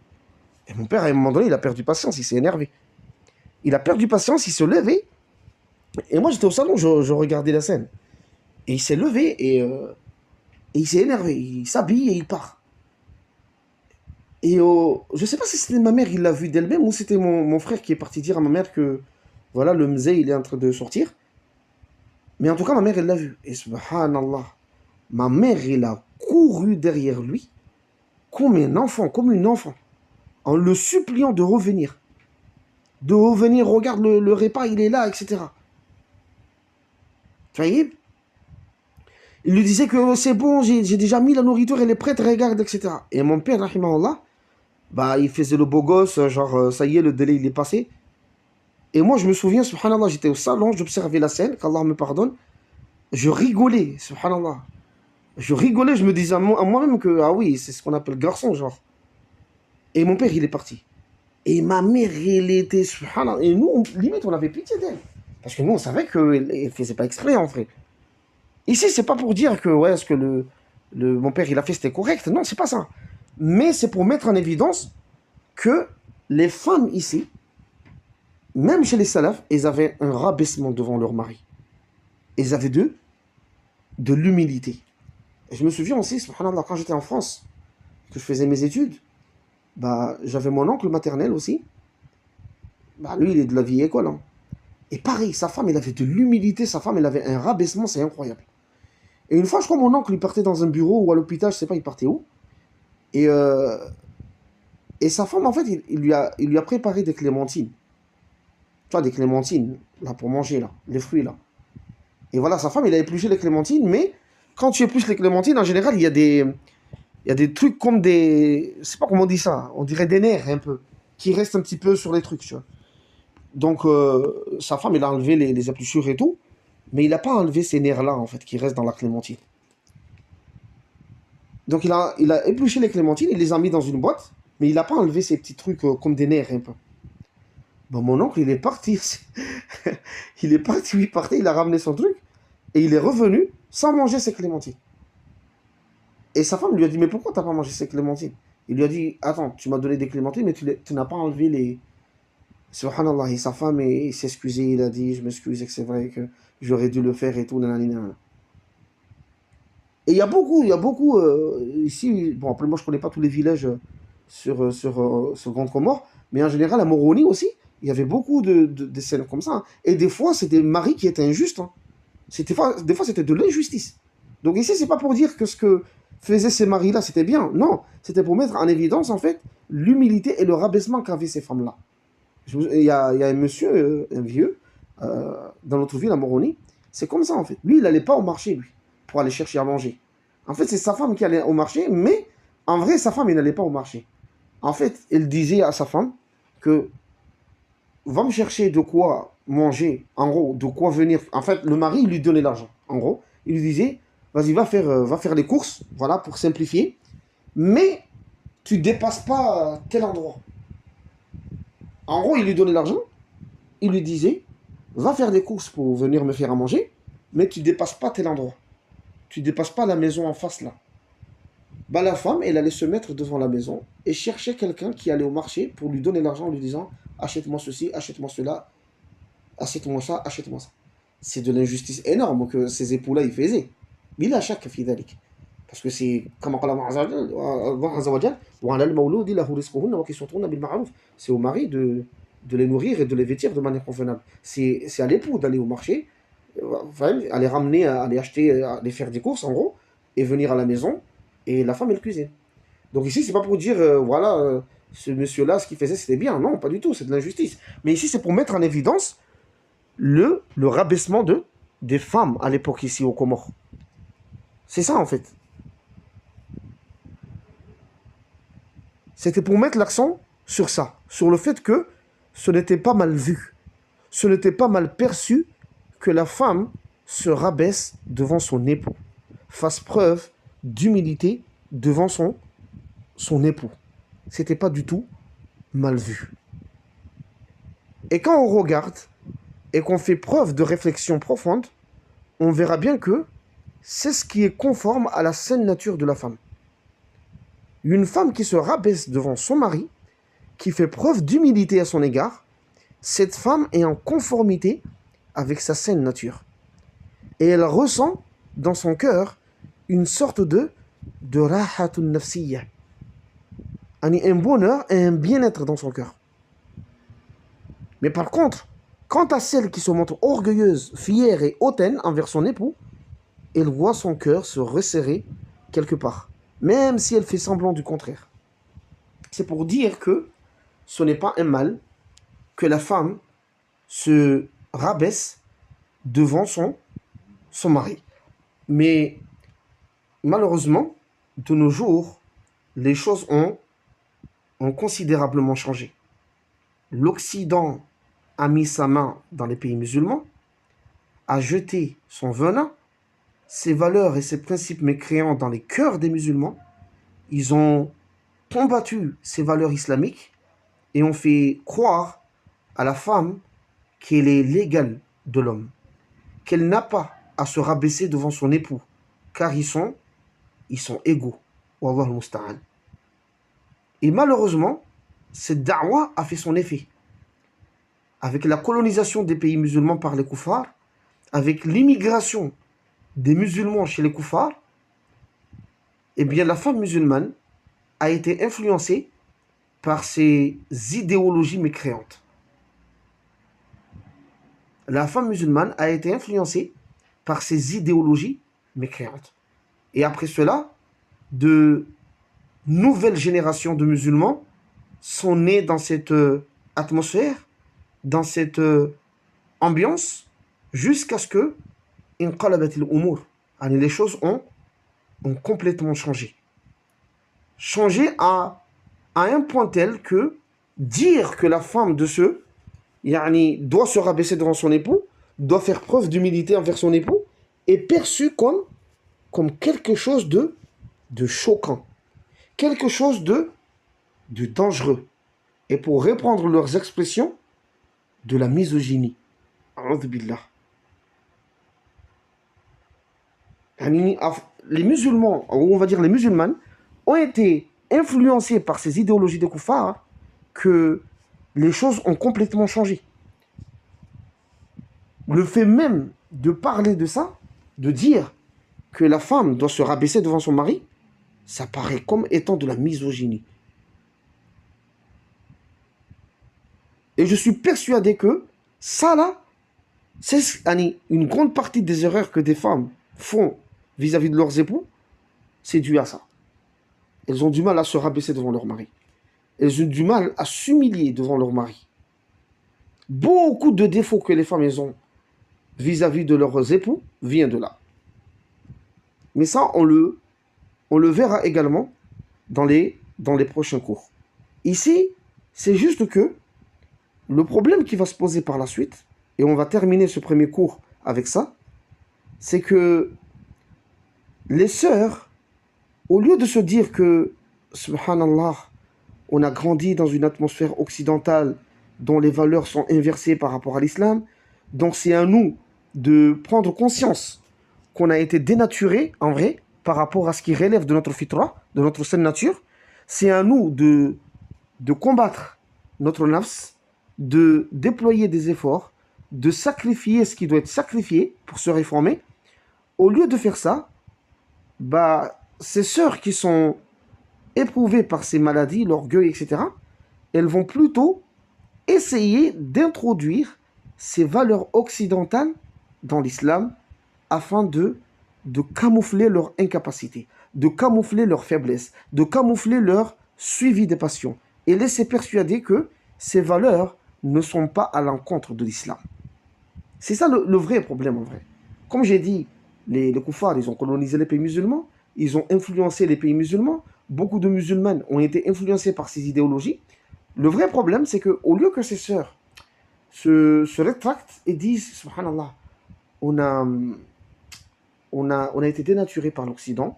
Et mon père, à un moment donné, il a perdu patience, il s'est énervé. Il a perdu patience, il se levait. Et moi, j'étais au salon, je regardais la scène. Et il s'est levé et il s'est énervé. Il s'habille et il part. Et je ne sais pas si c'était ma mère, il l'a vu d'elle-même, ou c'était mon frère qui est parti dire à ma mère que voilà, le mzé, il est en train de sortir. Mais en tout cas, ma mère, elle l'a vu. Et subhanallah, ma mère, elle a couru derrière lui comme un enfant, comme une enfant, en le suppliant de revenir. De revenir, regarde le repas, il est là, etc. Il lui disait que c'est bon, j'ai déjà mis la nourriture, elle est prête, regarde, etc. Et mon père, rahimahullah, il faisait le beau gosse, genre, ça y est, le délai, il est passé. Et moi, je me souviens, subhanallah, j'étais au salon, j'observais la scène, qu'Allah me pardonne. Je rigolais, subhanallah. Je rigolais, je me disais à moi-même que, ah oui, c'est ce qu'on appelle garçon, genre. Et mon père, il est parti. Et ma mère, elle était, subhanallah. Et nous, limite, on avait pitié d'elle. Parce que nous, on savait qu'elle ne faisait pas exprès, en fait. Ici, c'est pas pour dire que, ouais, ce que mon père, il a fait, c'était correct. Non, c'est pas ça. Mais c'est pour mettre en évidence que les femmes ici, même chez les salafs, elles avaient un rabaissement devant leur mari. Elles avaient de l'humilité. Et je me souviens aussi, subhanallah, quand j'étais en France, que je faisais mes études, j'avais mon oncle maternel aussi. Lui, il est de la vieille école. Hein. Et pareil, sa femme, elle avait de l'humilité, sa femme, elle avait un rabaissement, c'est incroyable. Et une fois, je crois, mon oncle, il partait dans un bureau ou à l'hôpital, je sais pas, il partait où. Et sa femme, en fait, il lui a préparé des clémentines. vois, des clémentines, là, pour manger, là, les fruits, là. Et voilà, sa femme, il a épluché les clémentines, mais quand tu épluches les clémentines, en général, il y a des trucs comme des... Je sais pas comment on dit ça, on dirait des nerfs, un peu, qui restent un petit peu sur les trucs, tu vois. Donc, sa femme, il a enlevé les épluchures et tout, mais il n'a pas enlevé ces nerfs-là, en fait, qui restent dans la clémentine. Donc, il a épluché les clémentines, il les a mis dans une boîte, mais il n'a pas enlevé ces petits trucs comme des nerfs, un peu. Bon, mon oncle, il est parti. Il est parti, il partait, il a ramené son truc, et il est revenu sans manger ses clémentines. Et sa femme lui a dit, mais pourquoi t'as pas mangé ces clémentines? Il lui a dit, attends, tu m'as donné des clémentines, mais tu n'as pas enlevé les... Subhanallah, et sa femme il s'est excusé, il a dit, je m'excuse, et que c'est vrai que j'aurais dû le faire et tout, nanana. Et il y a beaucoup, ici, bon, après moi je connais pas tous les villages sur Grande Comore, mais en général à Moroni aussi, il y avait beaucoup de scènes comme ça, hein. Et des fois, c'était le mari qui était injuste, hein. Des fois, c'était de l'injustice. Donc ici, c'est pas pour dire que ce que faisaient ces maris-là, c'était bien. Non, c'était pour mettre en évidence, en fait, l'humilité et le rabaissement qu'avaient ces femmes-là. Il y a un monsieur, un vieux, dans notre ville, à Moroni. C'est comme ça, en fait. Lui, il n'allait pas au marché, lui, pour aller chercher à manger. En fait, c'est sa femme qui allait au marché, mais en vrai, sa femme, il n'allait pas au marché. En fait, il disait à sa femme que va me chercher de quoi manger, en gros, de quoi venir. En fait, le mari, il lui donnait l'argent, en gros. Il lui disait, vas-y, va faire les courses, voilà, pour simplifier. Mais tu dépasses pas tel endroit. En gros, il lui donnait l'argent. Il lui disait, va faire des courses pour venir me faire à manger, mais tu dépasses pas tel endroit. Tu dépasses pas la maison en face là. Bah, la femme, elle allait se mettre devant la maison et chercher quelqu'un qui allait au marché pour lui donner l'argent en lui disant, achète-moi ceci, achète-moi cela, achète-moi ça, achète-moi ça. C'est de l'injustice énorme que ces époux-là, ils faisaient. Mais il a chaque fidalik. Parce que c'est, comme Allah Azza wa Jal, c'est au mari de les nourrir et de les vêtir de manière convenable. C'est à l'époux d'aller au marché, aller ramener, aller acheter, aller faire des courses en gros, et venir à la maison, et la femme elle cuisine. Donc ici, c'est pas pour dire, voilà, ce monsieur-là, ce qu'il faisait, c'était bien. Non, pas du tout, c'est de l'injustice. Mais ici, c'est pour mettre en évidence le rabaissement des femmes à l'époque ici aux Comores. C'est ça en fait. C'était pour mettre l'accent sur ça, sur le fait que ce n'était pas mal vu, ce n'était pas mal perçu que la femme se rabaisse devant son époux, fasse preuve d'humilité devant son époux. C'était pas du tout mal vu. Et quand on regarde et qu'on fait preuve de réflexion profonde, on verra bien que c'est ce qui est conforme à la saine nature de la femme. Une femme qui se rabaisse devant son mari, qui fait preuve d'humilité à son égard, cette femme est en conformité avec sa saine nature. Et elle ressent dans son cœur une sorte de rahatun nafsiyya, un bonheur et un bien-être dans son cœur. Mais par contre, quant à celle qui se montre orgueilleuse, fière et hautaine envers son époux, elle voit son cœur se resserrer quelque part, même si elle fait semblant du contraire. C'est pour dire que ce n'est pas un mal que la femme se rabaisse devant son mari. Mais malheureusement, de nos jours, les choses ont considérablement changé. L'Occident a mis sa main dans les pays musulmans, a jeté son venin, ses valeurs et ses principes mécréants dans les cœurs des musulmans. Ils ont combattu ces valeurs islamiques et ont fait croire à la femme qu'elle est l'égale de l'homme, qu'elle n'a pas à se rabaisser devant son époux, car ils sont égaux. Wallahu musta'an. Et malheureusement, cette da'wa a fait son effet. Avec la colonisation des pays musulmans par les koufars, avec l'immigration des musulmans chez les koufars, eh bien la femme musulmane a été influencée par ces idéologies mécréantes. La femme musulmane a été influencée par ces idéologies mécréantes. Et après cela, de nouvelles générations de musulmans sont nées dans cette atmosphère dans cette ambiance jusqu'à ce que les choses ont complètement changé. Changé à un point tel que dire que la femme de ce doit se rabaisser devant son époux, doit faire preuve d'humilité envers son époux, est perçu comme quelque chose de choquant, quelque chose de dangereux. Et pour reprendre leurs expressions, de la misogynie. A'udhu billah. Les musulmans, ou on va dire les musulmanes, ont été influencés par ces idéologies de kuffar que les choses ont complètement changé. Le fait même de parler de ça, de dire que la femme doit se rabaisser devant son mari, ça paraît comme étant de la misogynie. Et je suis persuadé que ça là, c'est une grande partie des erreurs que des femmes font vis-à-vis de leurs époux, c'est dû à ça. Elles ont du mal à se rabaisser devant leur mari. Elles ont du mal à s'humilier devant leur mari. Beaucoup de défauts que les femmes ont vis-à-vis de leurs époux viennent de là. Mais ça, on le verra également dans les prochains cours. Ici, c'est juste que le problème qui va se poser par la suite, et on va terminer ce premier cours avec ça, c'est que les sœurs, au lieu de se dire que, subhanallah, on a grandi dans une atmosphère occidentale dont les valeurs sont inversées par rapport à l'islam, donc c'est à nous de prendre conscience qu'on a été dénaturé, en vrai, par rapport à ce qui relève de notre fitra, de notre saine nature. C'est à nous de combattre notre nafs, de déployer des efforts, de sacrifier ce qui doit être sacrifié pour se réformer. Au lieu de faire ça, ces sœurs qui sont éprouvées par ces maladies, l'orgueil, etc., elles vont plutôt essayer d'introduire ces valeurs occidentales dans l'islam afin de camoufler leur incapacité, de camoufler leur faiblesse, de camoufler leur suivi des passions et laisser persuader que ces valeurs ne sont pas à l'encontre de l'islam. C'est ça le vrai problème en vrai. Comme j'ai dit, les koufars, ils ont colonisé les pays musulmans, ils ont influencé les pays musulmans, beaucoup de musulmanes ont été influencés par ces idéologies. Le vrai problème, c'est qu'au lieu que ces sœurs se rétractent et disent, subhanallah, on a été dénaturé par l'Occident,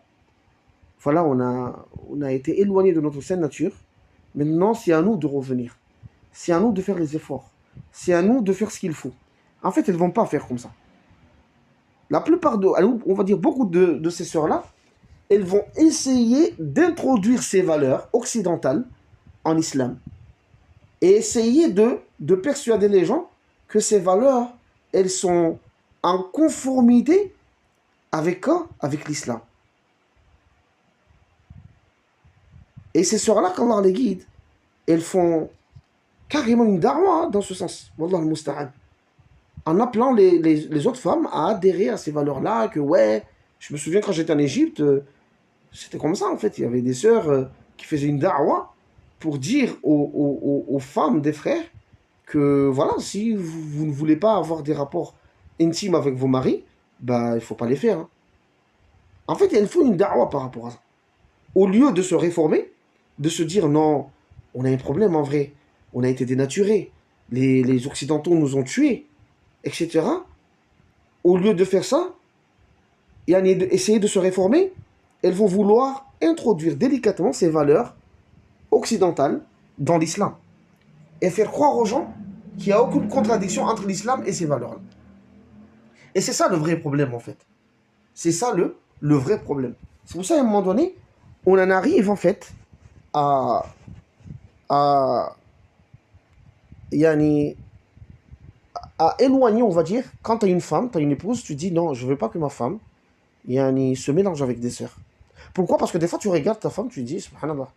voilà, on a été éloigné de notre saine nature, maintenant c'est à nous de revenir, c'est à nous de faire les efforts, c'est à nous de faire ce qu'il faut. En fait, elles ne vont pas faire comme ça. La plupart on va dire beaucoup de ces sœurs-là, elles vont essayer d'introduire ces valeurs occidentales en islam et essayer de persuader les gens que ces valeurs, elles sont en conformité avec quoi? Avec l'islam. Et ces sœurs-là, quand Allah les guide, elles font carrément une da'wa dans ce sens. Wallah al-musta'an. En appelant les autres femmes à adhérer à ces valeurs-là, que ouais, je me souviens quand j'étais en Égypte, c'était comme ça en fait. Il y avait des sœurs qui faisaient une da'wa pour dire aux femmes des frères que voilà, si vous ne voulez pas avoir des rapports intimes avec vos maris, il ne faut pas les faire. Hein. En fait, il faut une da'wa par rapport à ça. Au lieu de se réformer, de se dire non, on a un problème en vrai, on a été dénaturés, les Occidentaux nous ont tués, etc. Au lieu de faire ça, et d'essayer de se réformer, elles vont vouloir introduire délicatement ces valeurs occidentales dans l'islam et faire croire aux gens qu'il n'y a aucune contradiction entre l'islam et ces valeurs-là. Et c'est ça le vrai problème en fait. C'est ça le vrai problème. C'est pour ça qu'à un moment donné, on en arrive en fait à éloigner, on va dire, quand tu as une femme, tu as une épouse, tu dis non, je ne veux pas que ma femme se mélange avec des sœurs. Pourquoi? Parce que des fois tu regardes ta femme, tu dis, subhanallah,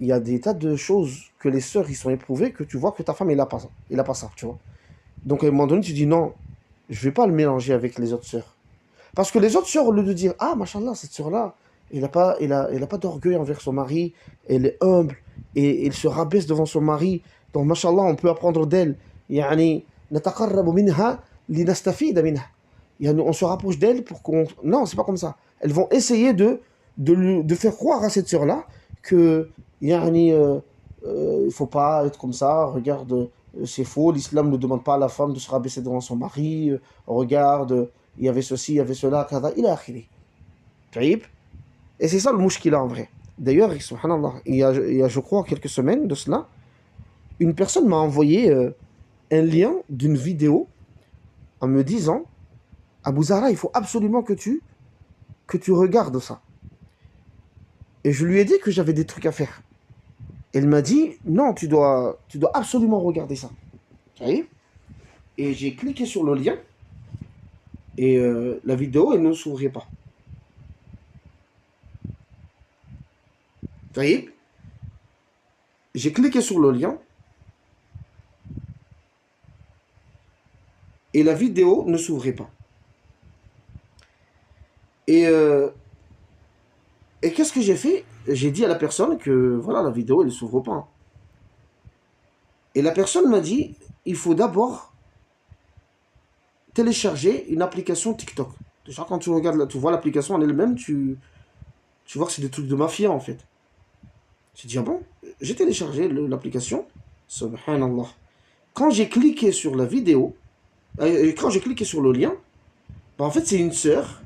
il y a des tas de choses que les sœurs ils sont éprouvées que tu vois que ta femme elle a pas ça, tu vois. Donc à un moment donné tu dis non, je ne vais pas le mélanger avec les autres sœurs. Parce que les autres sœurs, au lieu de dire ah machallah, cette sœur-là, elle n'a pas d'orgueil envers son mari, elle est humble et elle se rabaisse devant son mari, donc machallah on peut apprendre d'elle يعني نتقرب منها لنستفيد منها. يعني on se rapproche d'elle pour qu'on... Non, c'est pas comme ça. Elles vont essayer de faire croire à cette sœur-là que يعني, il faut pas être comme ça, regarde, c'est faux, l'islam ne demande pas à la femme de se rabaisser devant son mari, regarde, il y avait ceci, il y avait cela, كذا, إلى آخره. طيب. Et c'est ça le mouche qu'il a en vrai. D'ailleurs, subhanallah, il y a, je crois, quelques semaines de cela, une personne m'a envoyé un lien d'une vidéo en me disant Abou Zahra, il faut absolument que tu regardes ça. Et je lui ai dit que j'avais des trucs à faire. Elle m'a dit non, tu dois absolument regarder ça. Et j'ai cliqué sur le lien et la vidéo, elle ne s'ouvrait pas. J'ai cliqué sur le lien et la vidéo ne s'ouvrait pas. Et qu'est-ce que j'ai fait? J'ai dit à la personne que voilà, la vidéo elle ne s'ouvre pas. Et la personne m'a dit il faut d'abord télécharger une application TikTok. Déjà quand tu regardes, tu vois l'application en elle-même, tu vois que c'est des trucs de mafia en fait. J'ai dit ah bon? J'ai téléchargé l'application. Subhanallah. Quand j'ai cliqué sur la vidéo, quand j'ai cliqué sur le lien, bah en fait c'est une sœur,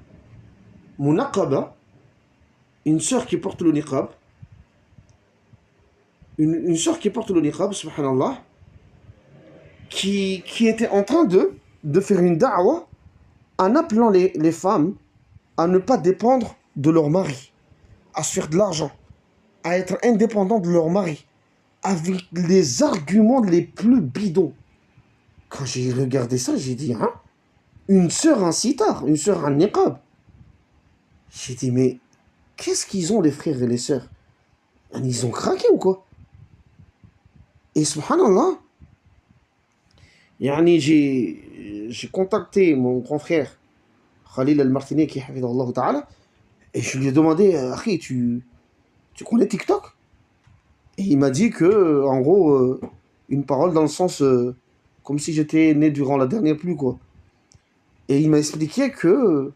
Munaqaba, une sœur qui porte le niqab, une sœur qui porte le niqab, subhanallah, qui était en train de faire une da'wa en appelant les femmes à ne pas dépendre de leur mari, à se faire de l'argent, à être indépendants de leur mari, avec les arguments les plus bidons. Quand j'ai regardé ça, j'ai dit, hein, une sœur en sitar, une sœur en niqab. J'ai dit, mais qu'est-ce qu'ils ont les frères et les sœurs? Ils ont craqué ou quoi? Et subhanallah, yani j'ai contacté mon grand frère Khalil al-Martineki, hafidhahullah ta'ala, et je lui ai demandé, Akhi, tu connais TikTok? Et il m'a dit que, en gros, une parole dans le sens comme si j'étais né durant la dernière pluie, quoi. Et il m'a expliqué que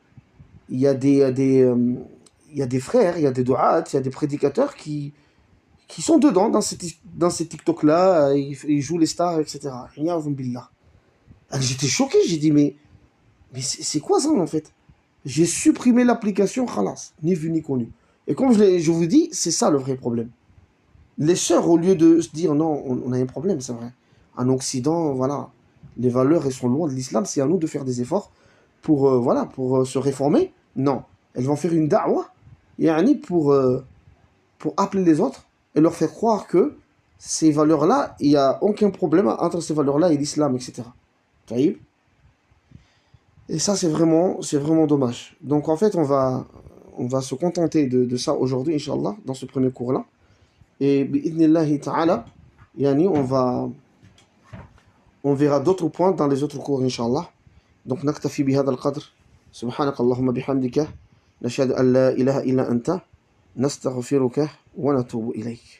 il y a des frères, il y a des du'at, il y a des prédicateurs qui sont dedans, dans ces TikTok-là, ils jouent les stars, etc. Alors, j'étais choqué, j'ai dit, mais c'est quoi ça, en fait? J'ai supprimé l'application, khalas, ni vu ni connu. Et comme je vous dis, c'est ça le vrai problème. Les sœurs, au lieu de se dire, non, on a un problème, c'est vrai. En Occident, voilà, les valeurs, elles sont loin de l'islam, c'est à nous de faire des efforts pour, pour se réformer. Non, elles vont faire une da'wa, yani pour appeler les autres et leur faire croire que ces valeurs-là, il n'y a aucun problème entre ces valeurs-là et l'islam, etc. Taïb. Et ça, c'est vraiment dommage. Donc, en fait, on va se contenter de ça aujourd'hui, Inch'Allah, dans ce premier cours-là. Et, bi'idnillahi ta'ala, yani, on verra d'autres points dans les autres cours, Inch'Allah. Donc, naktafi bihada al-qadr. Subhanak Allahumma bihamdika. Nashhadu an la ilaha illa anta. Nastaghfiruka wa natubu ilayk.